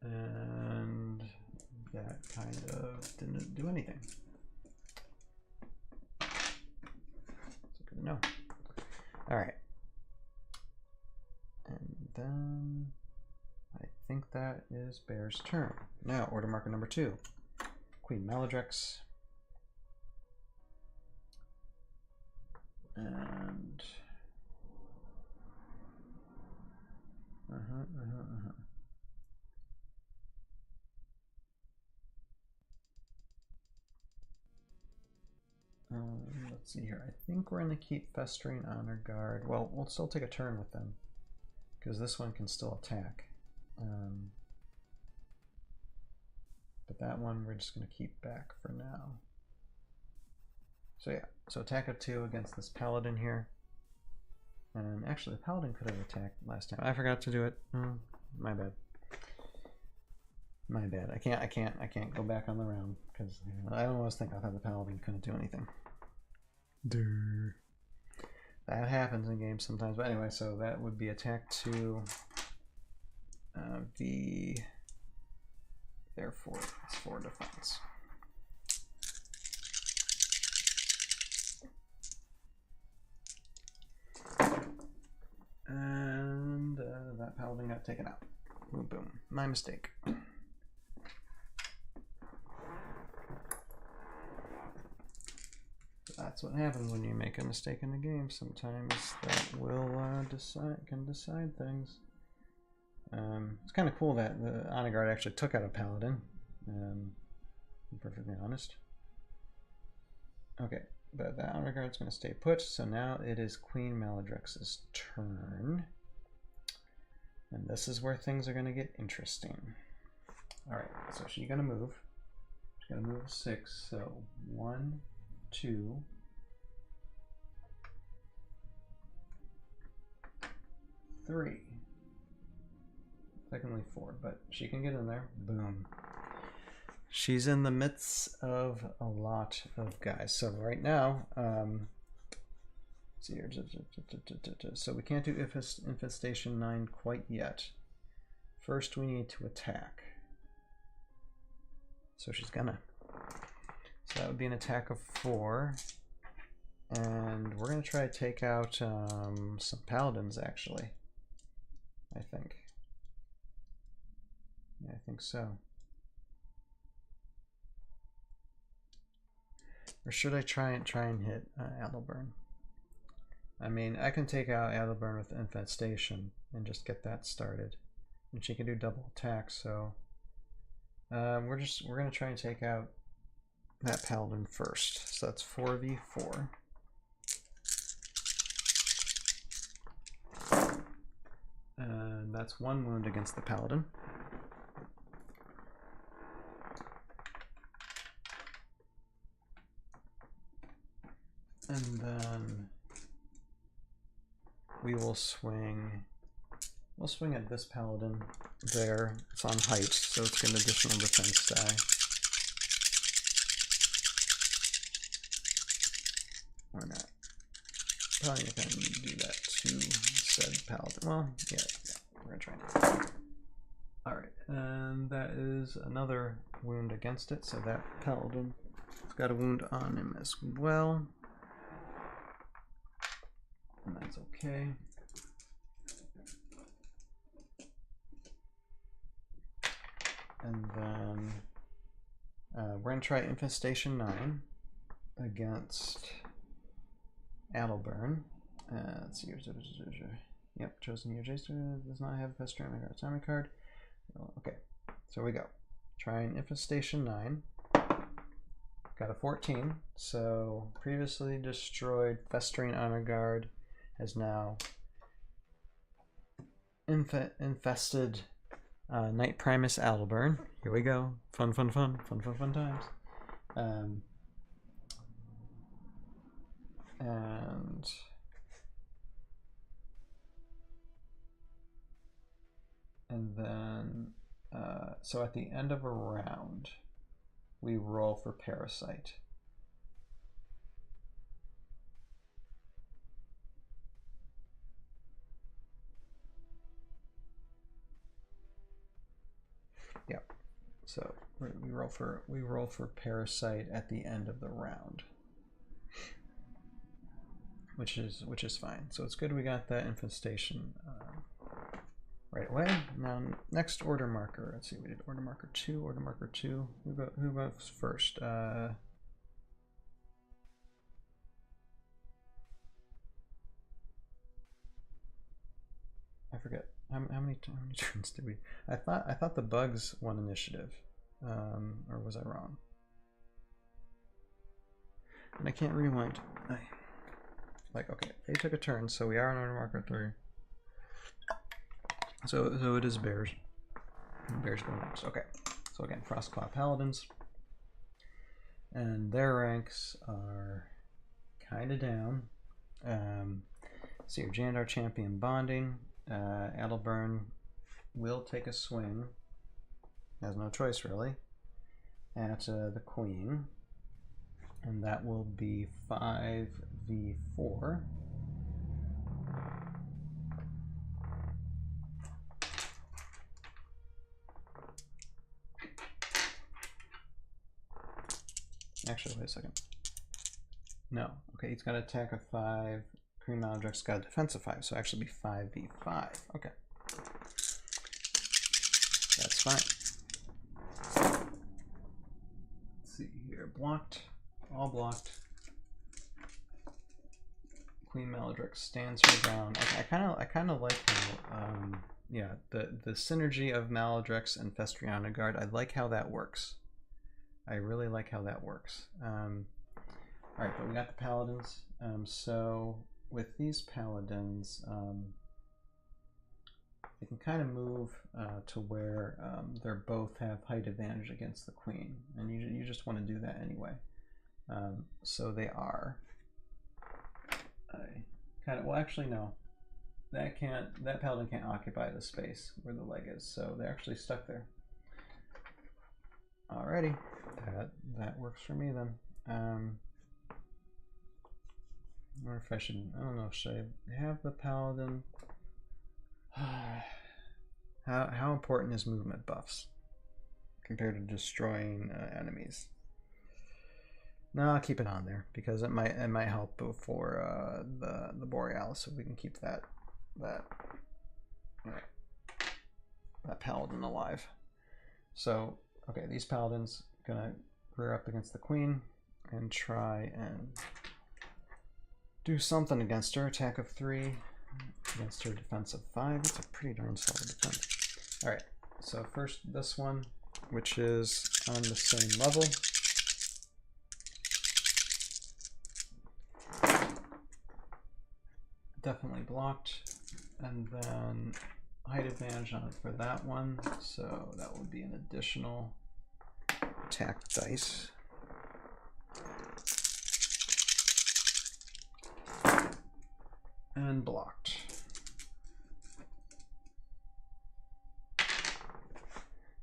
And that kind of didn't do anything. So good to know. All right. And then I think that is Bear's turn. Now, order marker number 2. Queen Maladrex. And... let's see here. I think we're going to keep Festering Honor Guard. Well, we'll still take a turn with them, because this one can still attack. But that one we're just going to keep back for now. So yeah, so attack of 2 against this Paladin here. And actually, the Paladin could have attacked last time. I forgot to do it. My bad. My bad. I can't go back on the round because I always think I thought the Paladin couldn't do anything. Durr. That happens in games sometimes. But anyway, so that would be attack 2. Therefore, it's 4 defense. And that Paladin got taken out. Boom, boom. My mistake. That's what happens when you make a mistake in the game. Sometimes that will can decide things. It's kind of cool that the Honor Guard actually took out a Paladin. To be perfectly honest. Okay, but the Honor Guard's going to stay put. So now it is Queen Maladrex's turn. And this is where things are going to get interesting. Alright, so she's going to move. She's going to move 6. So 1, 2, 3. Technically 4, but she can get in there. Boom. She's in the midst of a lot of guys. So right now, see here. So we can't do Infestation 9 quite yet. First, we need to attack. So she's gonna. So that would be an attack of 4. And we're gonna try to take out some Paladins, actually. I think. Yeah, I think so. Or should I try and hit Adalburn? I mean, I can take out Adalburn with Infestation and just get that started, and she can do double attack. So we're gonna try and take out that Paladin first. So that's 4v4. And that's 1 wound against the Paladin. And then we will swing. We'll swing at this Paladin there. It's on height, so it's an additional defense die. Or not. Probably not going to do that to said Paladin. Well, yeah, we're going to try it. Alright, and that is another wound against it, so that Paladin has got a wound on him as well. And that's okay. And then we're going to try Infestation 9 against Adalburn. Let's see. Yep, chosen your Jaster does not have Pester on my army card. Okay, so we go. Trying Infestation 9. Got a 14. So previously destroyed Festering Honor Guard has now infested Knight Primus Adalburn. Here we go. Fun times. And then so at the end of a round, we roll for Parasite. Yep. So we roll for Parasite at the end of the round, which is fine. So it's good we got that Infestation right away. Now, next order marker. Let's see, we did order marker 2, order marker 2. Who goes first? I forget. How many turns did we? I thought the bugs won initiative, or was I wrong? And I can't rewind. Like, okay, they took a turn, so we are on order marker 3. So it is bears. Bears go next. Okay, so again, Frostclaw Paladins, and their ranks are kind of down. So your Jandar Champion Bonding. Adalburn will take a swing, has no choice really, at the Queen, and that will be 5v4. Actually, wait a second. No, okay, he's got an attack of 5. Green Maladrek's got a defense of 5, so actually be 5v5. Okay. That's fine. Let's see here. Blocked. All blocked. Queen Maladrek stands her ground. Okay, I kind of like how yeah, the synergy of Maladrex and Festriana Guard. I like how that works. I really like how that works. Alright, but we got the Paladins. So with these Paladins, they can kind of move to where they both have height advantage against the Queen, and you just want to do that anyway. So they are. Well, actually no. That Paladin can't occupy the space where the leg is, so they're actually stuck there. Alrighty, that works for me then. Or if I should, I don't know, should I have the Paladin? How important is movement buffs compared to destroying enemies? No, I'll keep it on there because it might help for the Borealis if we can keep that Paladin alive. So okay, these Paladins gonna rear up against the Queen and try and do something against her. Attack of 3 against her defense of 5. It's a pretty darn solid defense. Alright, so first this one, which is on the same level. Definitely blocked. And then height advantage on it for that one. So that would be an additional attack dice. And blocked.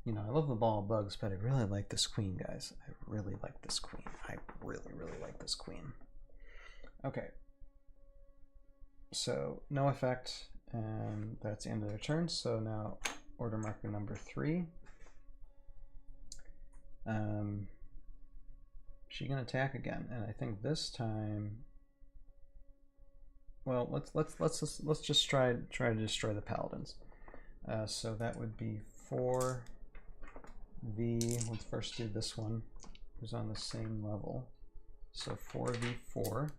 You know, I love the ball of bugs, but I really like this Queen, guys. I really like this Queen. I really, really like this Queen. Okay. So, no effect, and that's the end of their turn. So now, order marker number 3. She can attack again, and I think this time. Well, let's just try to destroy the Paladins. So that would be 4v. Let's first do this one, who's on the same level. So 4v4.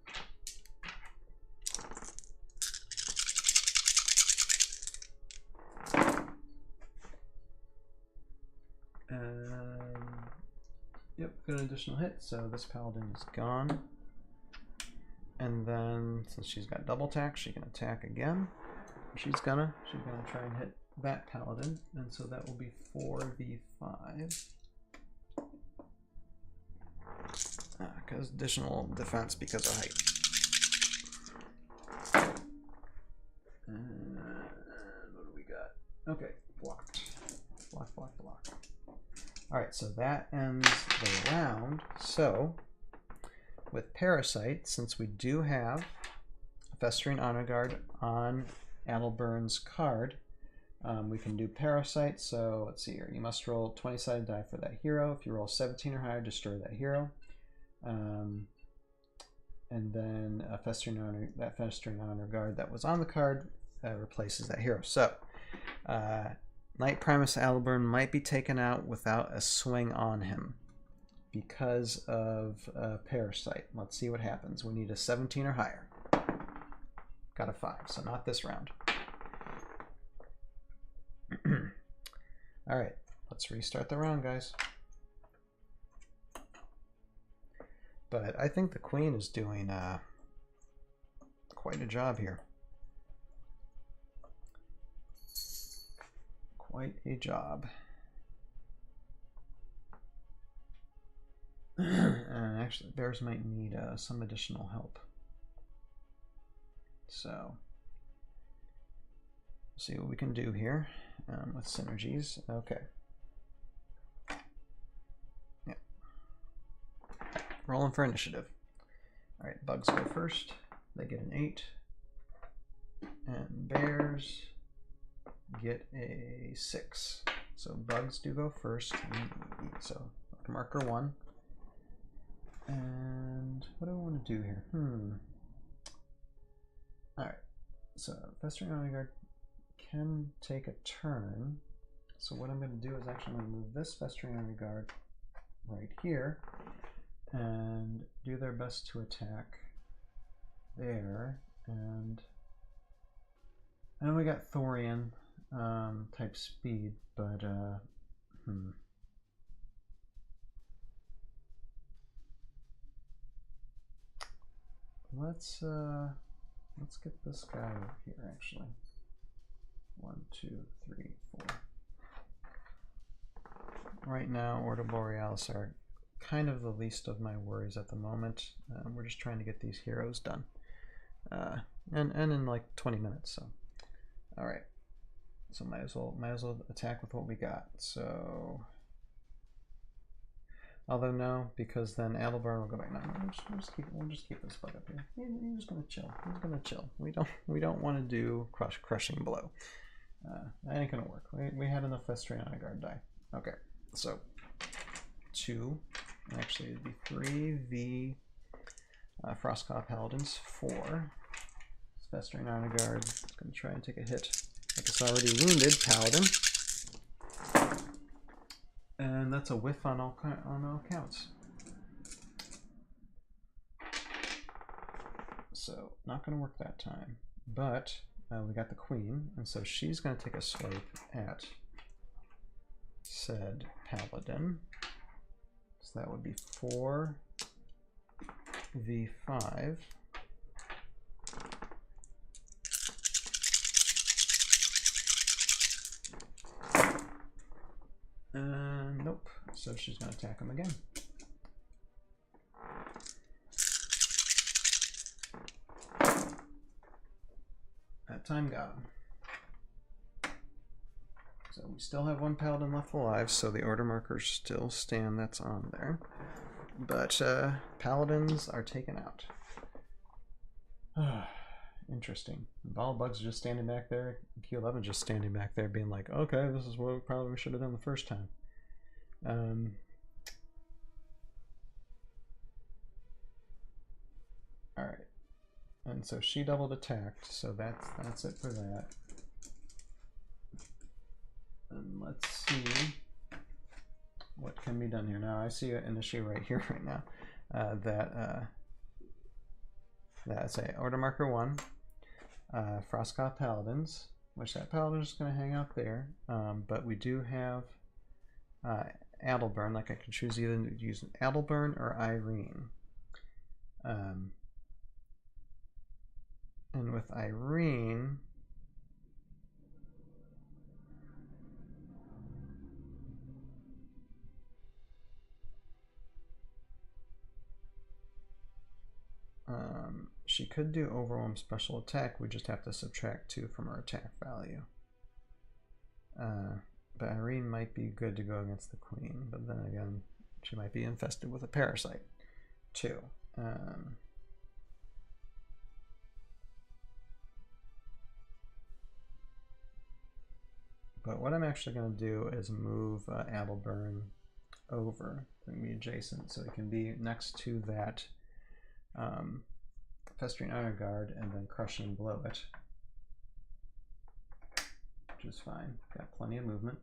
Yep, got an additional hit. So this Paladin is gone. And then, since she's got double attack, she can attack again. She's gonna try and hit that Paladin, and so that will be 4v5. Because additional defense because of height. And what do we got? Okay, blocked. Block, block, block. Alright, so that ends the round. So with Parasite, since we do have a Festering Honor Guard on Adalburn's card, we can do Parasite. So let's see here. You must roll 20-sided die for that hero. If you roll 17 or higher, destroy that hero. And then that Festering Honor Guard that was on the card replaces that hero. So Knight Primus Adelburn might be taken out without a swing on him because of Parasite. Let's see what happens. We need a 17 or higher. Got a 5, so not this round. All right, let's restart the round, guys. But I think the queen is doing quite a job here. Quite a job. And actually, bears might need some additional help. So, see what we can do here with synergies. Okay. Yeah. Rolling for initiative. All right, bugs go first. They get an 8. And bears get a 6. So bugs do go first. So marker 1. And what do I want to do here? Alright, so Festering Army Guard can take a turn. So what I'm going to do is actually I'm going to move this Festering Army Guard right here and do their best to attack there. And I know we got Thorian type speed, but let's get this guy over here actually. 1, 2, 3, 4. Right now, Ordo Borealis are kind of the least of my worries at the moment. We're just trying to get these heroes done, and in like 20 minutes. So, all right. So might as well attack with what we got. So, although no, because then Adelburn will go back. No, we'll just keep this bug up here. He's just gonna chill. He's gonna chill. We don't want to do crushing blow. That ain't gonna work. We had enough Festering Army Guard die. Okay, so 2, actually it'd be 3 V Frostclaw Paladins, 4 Festering Army Guard. It's gonna try and take a hit like it's already wounded Paladin, and that's a whiff on all counts. So not gonna work that time, but we got the queen, and so she's gonna take a swipe at said Paladin. So that would be 4 V5. Nope. So she's going to attack him again. That time got him. So we still have 1 paladin left alive, so the order markers still stand. That's on there. But paladins are taken out. Interesting. Ball Bugs just standing back there. Q11 just standing back there being like, okay, this is what probably we should have done the first time. Alright. And so she doubled attacked, so that's it for that. And let's see what can be done here. Now I see an issue right here right now. That's a order marker 1. Frostclaw Paladins, which that Paladin is going to hang out there, but we do have Adelburn. Like I can choose either to use Adelburn or Irene. And with Irene, she could do overwhelm special attack. We just have to subtract 2 from her attack value. But Irene might be good to go against the queen, but then again, she might be infested with a parasite too. But what I'm actually going to do is move Adelburn over to be adjacent, so it can be next to that Festering Honor Guard and then Crushing Blow it. is fine. Got plenty of movement.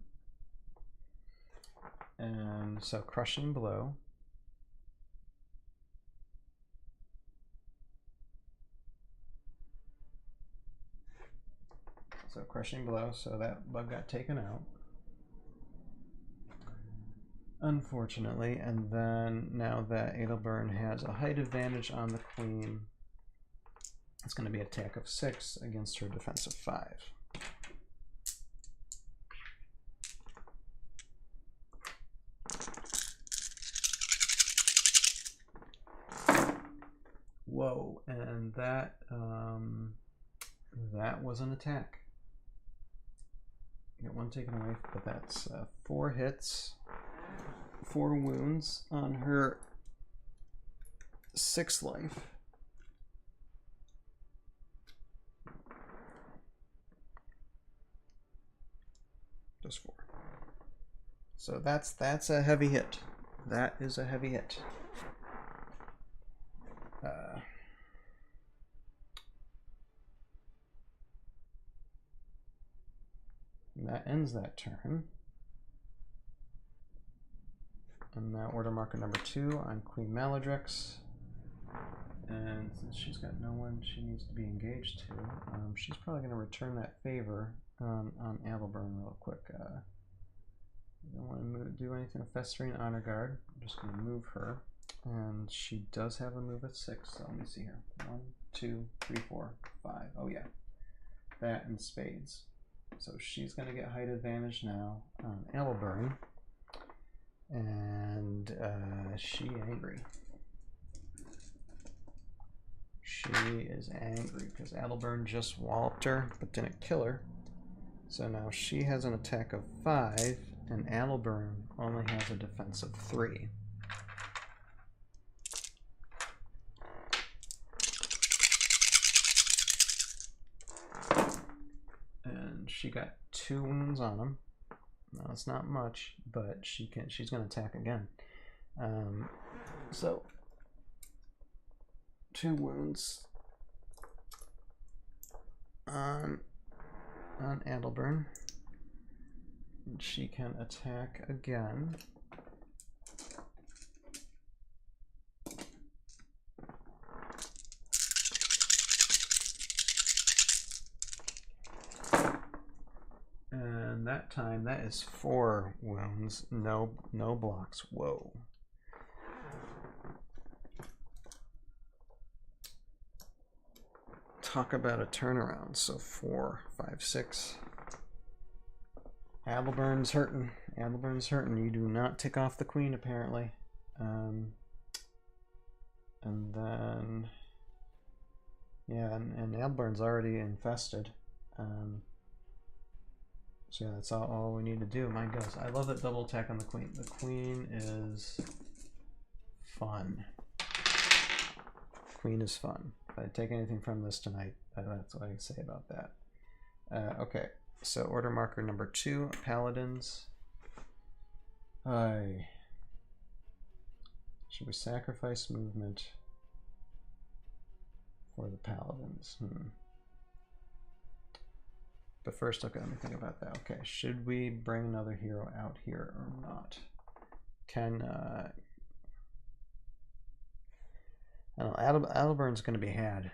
And so crushing blow. So crushing blow, so that bug got taken out. Unfortunately, and then now that Adelburn has a height advantage on the queen, it's going to be attack of 6 against her defense of 5. Whoa, and that was an attack. Get one taken away, but that's 4 hits, 4 wounds on her 6 life. Just 4. So that's a heavy hit. That is a heavy hit. And that ends that turn. And now order marker number 2 on Queen Maladrix. And since she's got no one she needs to be engaged to, she's probably going to return that favor on Adelburn real quick. I don't want to do anything with Festering Honor Guard. I'm just going to move her. And she does have a move at 6, so let me see here. 1, 2, 3, 4, 5. Oh yeah. That and spades. So she's going to get height advantage now on Adelburn. And she angry. She is angry because Adelburn just walloped her but didn't kill her. So now she has an attack of 5 and Adelburn only has a defense of 3. And she got 2 wounds on him. No, it's not much, but she's going to attack again. So 2 wounds on Adelburn. And she can attack again. And that time, that is 4 wounds, no blocks. Whoa. Talk about a turnaround. So 4, 5, 6. Adelburn's hurting. Adelburn's hurting. You do not tick off the queen, apparently. And then, yeah, and Adelburn's already infested. So yeah, that's all we need to do. My gosh, I love that double attack on the queen. The queen is fun. Queen is fun. If I take anything from this tonight, that's what I can say about that. Okay, so order marker number 2, Paladins. Should we sacrifice movement for the Paladins? But first, okay, let me think about that. Okay, should we bring another hero out here or not? I don't know, Adelburn's going to be had.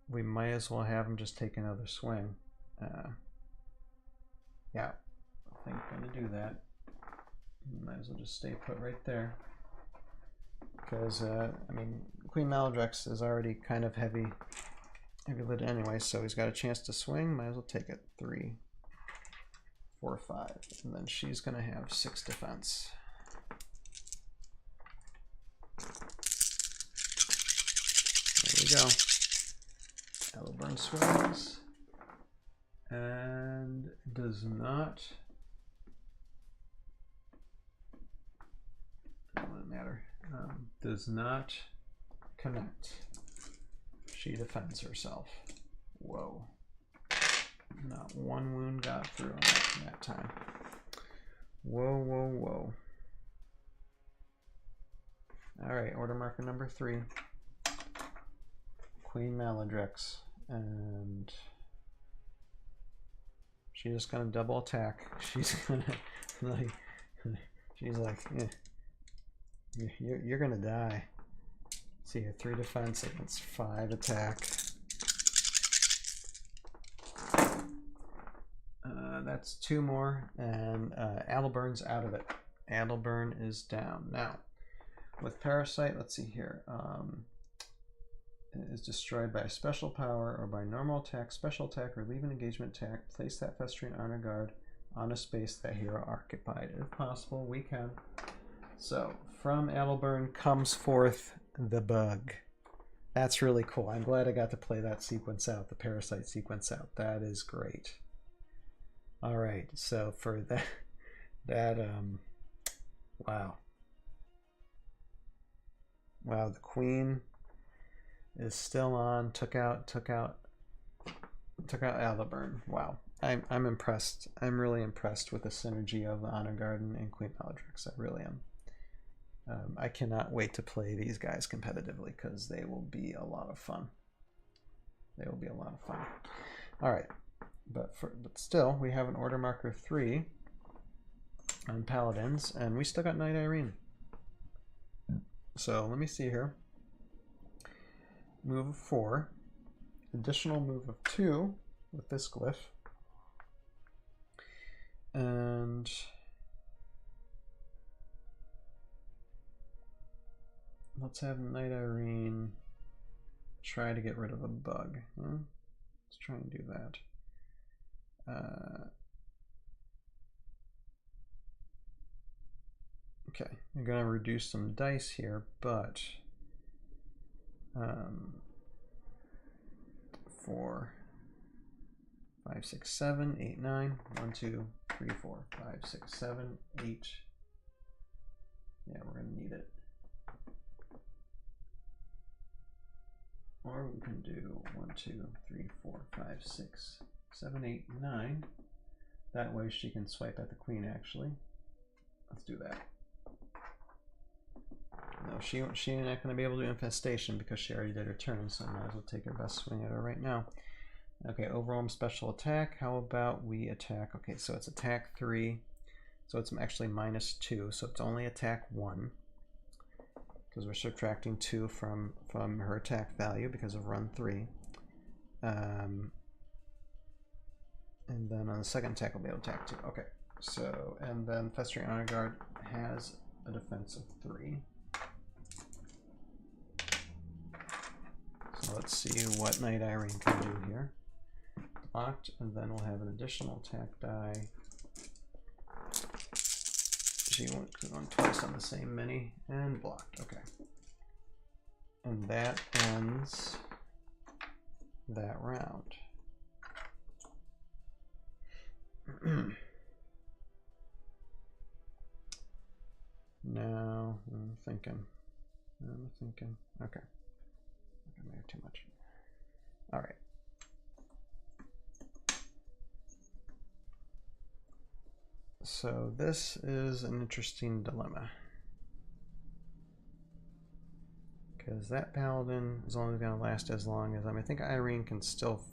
We might as well have him just take another swing. Yeah, I think I'm going to do that. Might as well just stay put right there. Because, I mean, Queen Maladrix is already kind of heavy lit anyway, so he's got a chance to swing. Might as well take it. 3, 4, 5. And then she's going to have 6 defense. There we go. Adelburn swings. And does not... Doesn't matter. Does not connect. She defends herself. Whoa. Not 1 wound got through on that time. Whoa, whoa, whoa. Alright, order marker number 3. Queen Maladrix. and she's just gonna double attack. She's gonna like, she's like, yeah, you're gonna die. See here, 3 defense against 5 attack. That's 2 more, and Adelburn's out of it. Adelburn is down. Now, with Parasite, let's see here. It is destroyed by a special power or by normal attack, special attack, or leave an engagement attack. Place that Festering Honor Guard on a space that hero occupied. If possible, we can. So, from Adelburn comes forth the bug. That's really cool. I'm glad I got to play that sequence out, the Parasite sequence out. That is great. All right, so for wow. Wow, the Queen is still on. Took out Adelburn. Wow, I'm impressed. I'm really impressed with the synergy of Honor Garden and Queen Bellatrix. I really am. I cannot wait to play these guys competitively because they will be a lot of fun. They will be a lot of fun. All right, but still, we have an order marker 3 on Paladins, and we still got Knight Irene. So let me see here. Move of 4, additional move of 2 with this glyph, and let's have Knight Irene try to get rid of a bug. Let's try and do that. Okay, I'm gonna reduce some dice here, but 4, 5, 6, 7, 8, 9. 1, 2, 3, 4, 5, 6, 7, 8. Yeah, we're gonna need it. Or we can do 1, 2, 3, 4, 5, 6, 7, 8, 9. That way she can swipe at the Queen, actually. Let's do that. No, she ain't not going to be able to do Infestation because she already did her turn, so I might as well take her best swing at her right now. Okay, overwhelm special attack. How about we attack? Okay, so it's attack 3. So it's actually -2, so it's only attack 1. Because we're subtracting 2 from her attack value because of run 3. And then on the second attack we'll be able to attack 2. Okay, so, and then Festering Honor Guard has a defense of 3. So let's see what Knight Irene can do here. Blocked, and then we'll have an additional attack die. She went on twice on the same mini, and blocked. Okay. And that ends that round. Now I'm thinking. Okay. I may have too much. All right. So this is an interesting dilemma. Because that Paladin is only going to last as long as I think Irene can still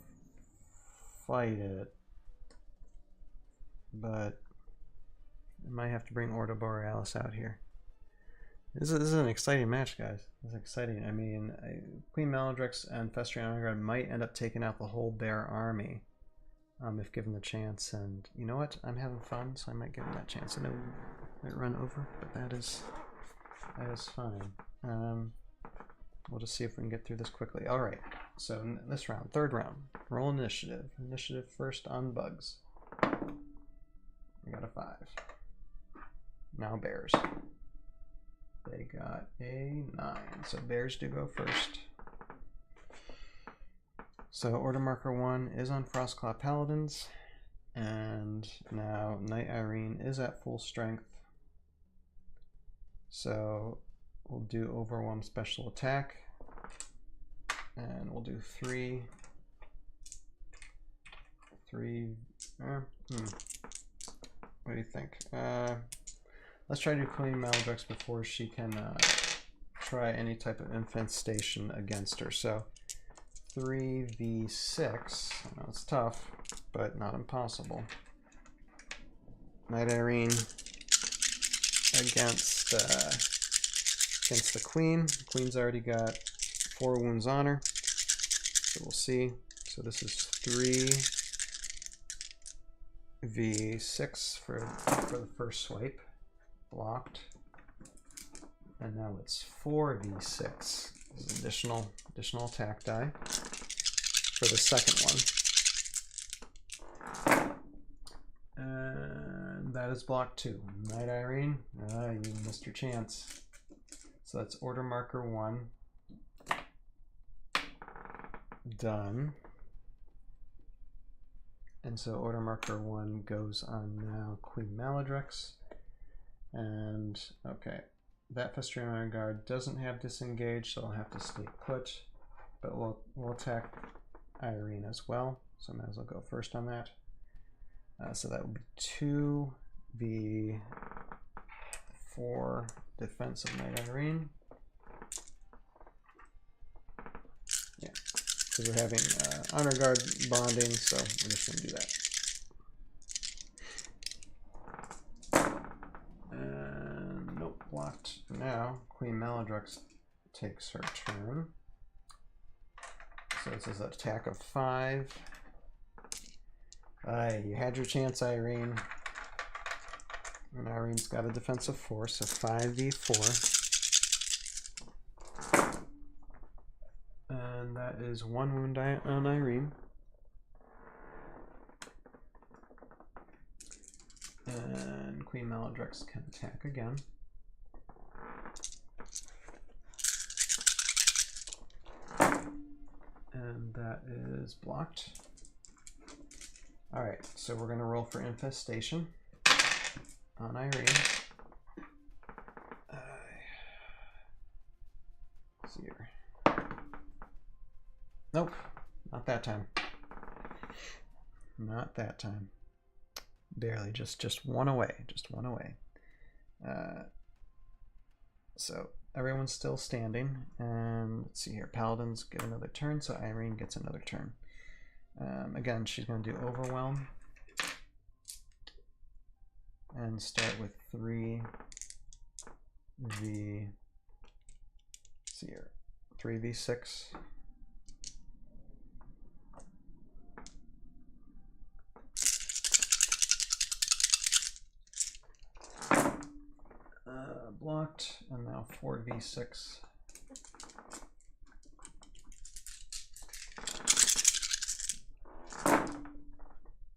fight it. But I might have to bring Ordo Borealis out here. This is an exciting match, guys. It's exciting. I mean, Queen Bellatrix and Festering Honor Guard might end up taking out the whole Bear army if given the chance. And you know what? I'm having fun, so I might give them that chance. I know it might run over, but that is fine. We'll just see if we can get through this quickly. All right. So in this round, third round, roll initiative. Initiative first on bugs. We got a 5. Now bears. They got a 9. So bears do go first. So order marker 1 is on Frostclaw Paladins. And now Knight Irene is at full strength. So we'll do overwhelm special attack. And we'll do 3. What do you think? Let's try to do Queen Bellatrix before she can try any type of infestation against her. So 3v6. I know it's tough, but not impossible. Knight Irene against the Queen. The Queen's already got 4 wounds on her, so we'll see. So this is 3v6 for the first swipe, blocked, and now it's 4v6. This is additional attack die for the second one. And that is blocked too. Knight Irene, you missed your chance. So that's order marker 1 done. And so order marker 1 goes on now Queen Maladrex. And okay, that Festering Iron Guard doesn't have disengage, so I'll have to stay put. But we'll attack Irene as well, so I might as well go first on that. So that would be 2v4 defense of Knight Irene. Yeah, because we're having honor guard bonding, so we're just going to do that. And nope, blocked for now. Queen Maladrex takes her turn. So this is an attack of 5. You had your chance, Irene. And Irene's got a defense of 4, so 5v4. And that is 1 wound on Irene. And Queen Maladrex can attack again. And that is blocked. Alright, so we're going to roll for Infestation on Irene. Let's see here. Nope, not that time. Not that time. Barely, just one away. Just one away. So everyone's still standing, and let's see here. Paladins get another turn, so Irene gets another turn. Again, she's going to do Overwhelm and start with 3v. Let's see here, 3v6. Blocked, and now 4v6.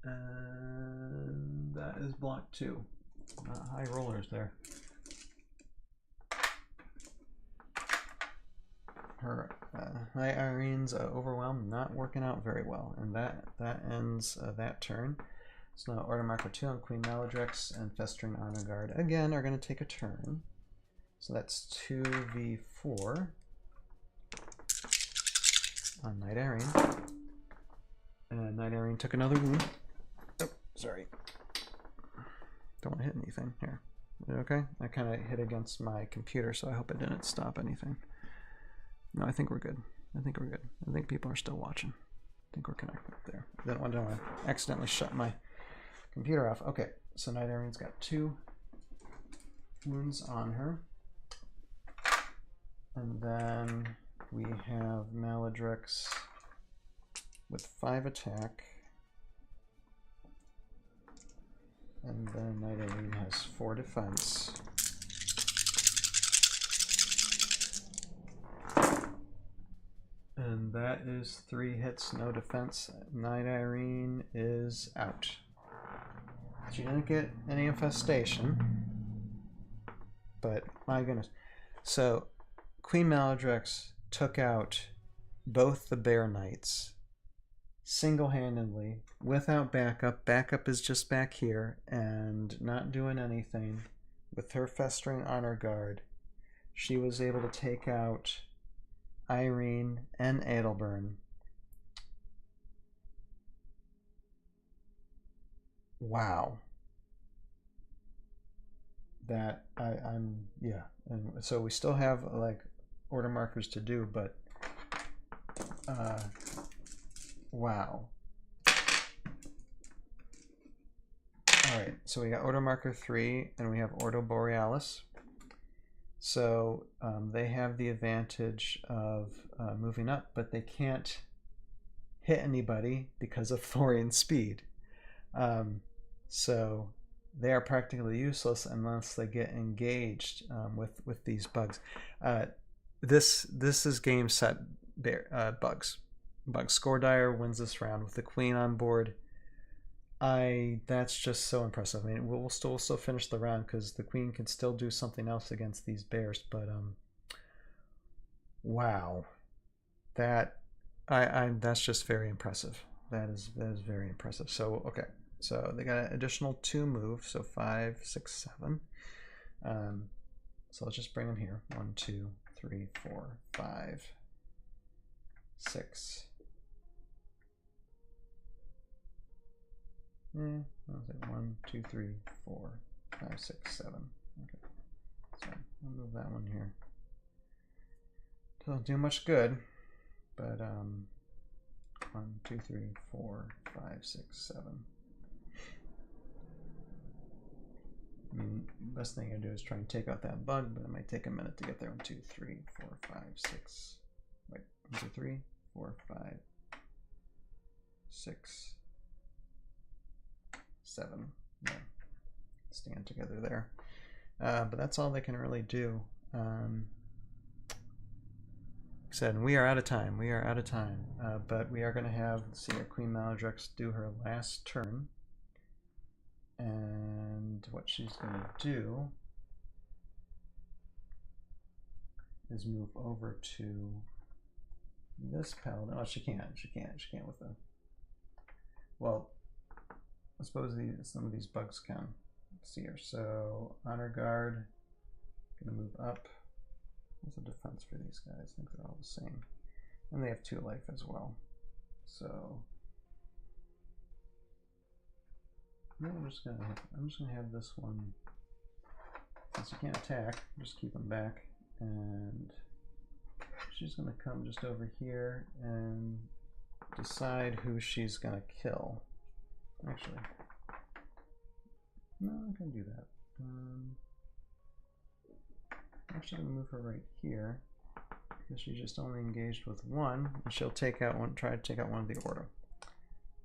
And that is blocked too. Not high rollers there. Her Irene's Overwhelm not working out very well, and that ends that turn. So now order marker 2 on Queen Maladrex and Festering Honor Guard again are going to take a turn. So that's 2v4 on Knight Irene. And Knight Irene took another wound. Oh, sorry. Don't want to hit anything here. Okay, I kind of hit against my computer, so I hope it didn't stop anything. No, I think we're good. I think we're good. I think people are still watching. I think we're connected there. I don't want to accidentally shut my computer off. Okay, so Knight Irene's got 2 wounds on her. And then we have Maladrex with 5 attack. And then Knight Irene has 4 defense. And that is 3 hits, no defense. Knight Irene is out. She didn't get any infestation, but my goodness. So Queen Maladrex took out both the Bear Knights single-handedly without backup. Backup is just back here and not doing anything. With her Festering Honor Guard, she was able to take out Irene and Adelburn. Wow. That I'm yeah, and so we still have like order markers to do, but Wow. Alright, so we got Ordo Marker 3 and we have Ordo Borealis. So they have the advantage of moving up, but they can't hit anybody because of Thorian speed. So they are practically useless unless they get engaged with these bugs. This is game set bugs. Skordyre wins this round with the queen on board. That's just so impressive. I mean, we'll still finish the round because the queen can still do something else against these bears. But wow, that's just very impressive. That is very impressive. So okay, so they got an additional 2 moves, so 5, 6, 7. So let's just bring them here. 1, 2, 3, 4, 5, 6. 1, 2, 3, 4, 5, 6, 7. Okay, so I'll move that one here. Doesn't do much good, but 1, 2, 3, 4, 5, 6, 7. I mean, the best thing I do is try and take out that bug, but it might take a minute to get there. 1, 2, 3, 4, 5, 6. Wait, 1, 2, 3, 4, 5, 6. 7. Yeah. Stand together there. But that's all they can really do. Like I said, we are out of time. We are out of time. But we are going to have, let's see, Queen Maladrex do her last turn. And what she's going to do is move over to this paladin. Oh, she can't. She can't with the... Well, I suppose some of these bugs can. Let's see here. So Honor Guard, gonna move up. What's the defense for these guys? I think they're all the same, and they have 2 life as well. So I'm just gonna have this one. Since you can't attack, just keep them back, and she's gonna come just over here and decide who she's gonna kill. Actually, no, I can do that. I'm actually going to move her right here because she's just only engaged with 1, and she'll take out one. Try to take out one of the Ordo.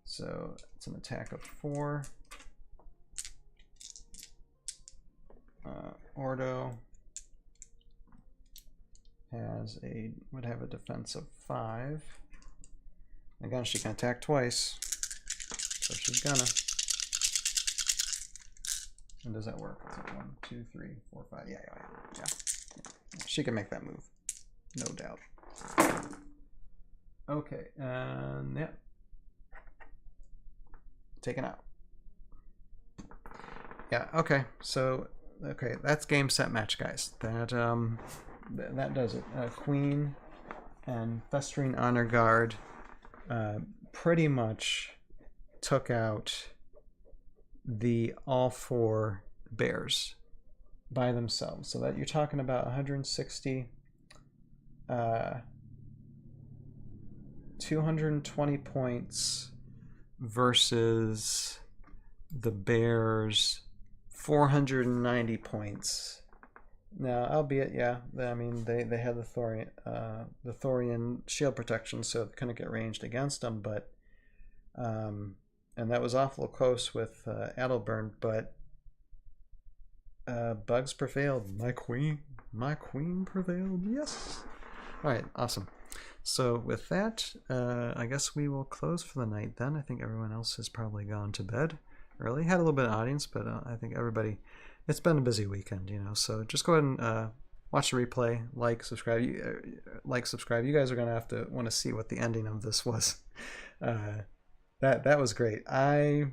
So it's an attack of 4. Ordo would have a defense of 5. Again, she can attack twice. So she's gonna. And does that work? Is it 1, 2, 3, 4, 5? Yeah. She can make that move, no doubt. Okay, and yeah, taken out. Yeah. Okay. So that's game set match, guys. That does it. Queen and Festering Honor Guard pretty much took out all 4 bears by themselves. So that you're talking about 160, 220 points versus the bears 490 points. Now, albeit, yeah, I mean they had the Thorian shield protection, so they couldn't get ranged against them, but and that was awful close with Adelburn, but bugs prevailed. My queen prevailed. Yes. All right, awesome. So with that, I guess we will close for the night then. I think everyone else has probably gone to bed early. Had a little bit of audience, but I think everybody, it's been a busy weekend, so just go ahead and watch the replay, subscribe. Subscribe. You guys are going to have to want to see what the ending of this was. That was great. I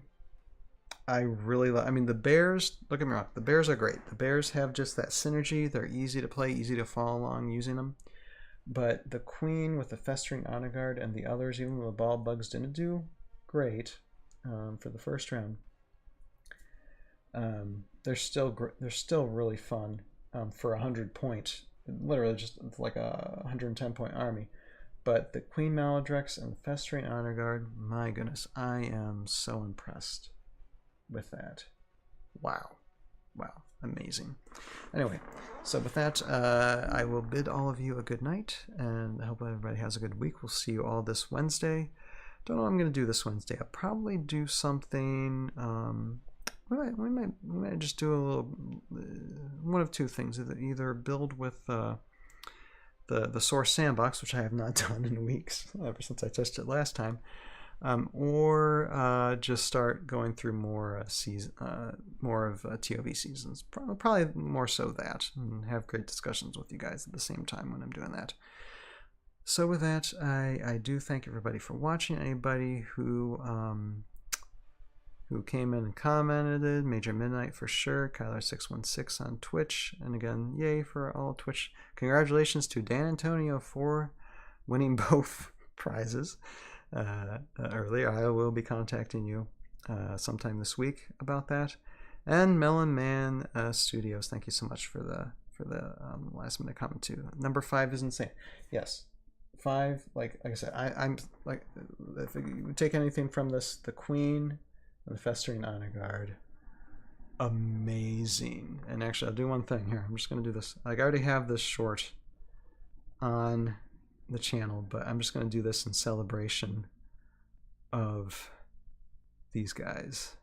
really love, I mean, the bears, don't get me wrong, the bears are great. The bears have just that synergy. They're easy to play, easy to follow along using them. But the queen with the Festering Honor Guard and the others, even though the ball bugs didn't do great for the first round, they're still really fun for 100 point, literally just like a 110 point army. But the Queen Maladrex and the Festering Honor Guard, my goodness, I am so impressed with that. Wow. Wow. Amazing. Anyway, so with that, I will bid all of you a good night, and I hope everybody has a good week. We'll see you all this Wednesday. Don't know what I'm going to do this Wednesday. I'll probably do something... we might just do a little... one of two things. Either build with... the Source Sandbox, which I have not done in weeks, ever since I touched it last time, or just start going through more of ToV seasons. Probably more so that, and have great discussions with you guys at the same time when I'm doing that. So with that, I do thank everybody for watching. Anybody who came in and commented, Major Midnight for sure, Kyler616 on Twitch, and again, yay for all Twitch. Congratulations to Dan Antonio for winning both prizes earlier. I will be contacting you sometime this week about that. And Melon Man Studios, thank you so much for the last minute comment too. Number 5 is insane. Yes, 5. Like I said, I'm like, if you take anything from this, the Queen. The Festering Honor Guard, amazing. And actually, I'll do one thing here. I'm just going to do this. Like, I already have this short on the channel, but I'm just going to do this in celebration of these guys.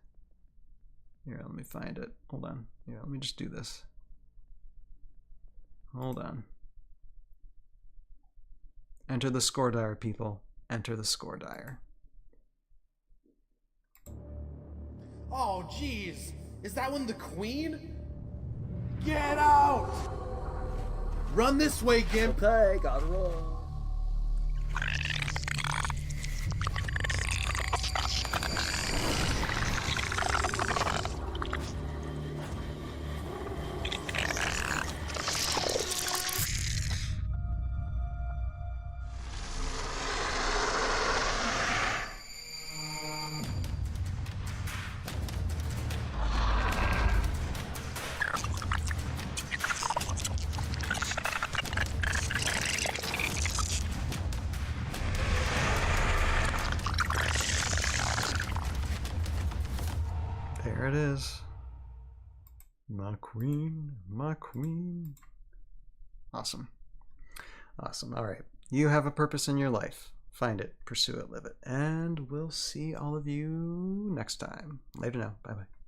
Here, let me find it. Hold on. Here, let me just do this. Hold on. Enter the Skordyre, people. Enter the Skordyre. Oh, jeez. Is that one the Queen? Get out! Run this way, Gimp. Okay, gotta run. There it is. My queen, my queen. Awesome. Awesome. All right. You have a purpose in your life. Find it, pursue it, live it. And we'll see all of you next time. Later now. Bye-bye.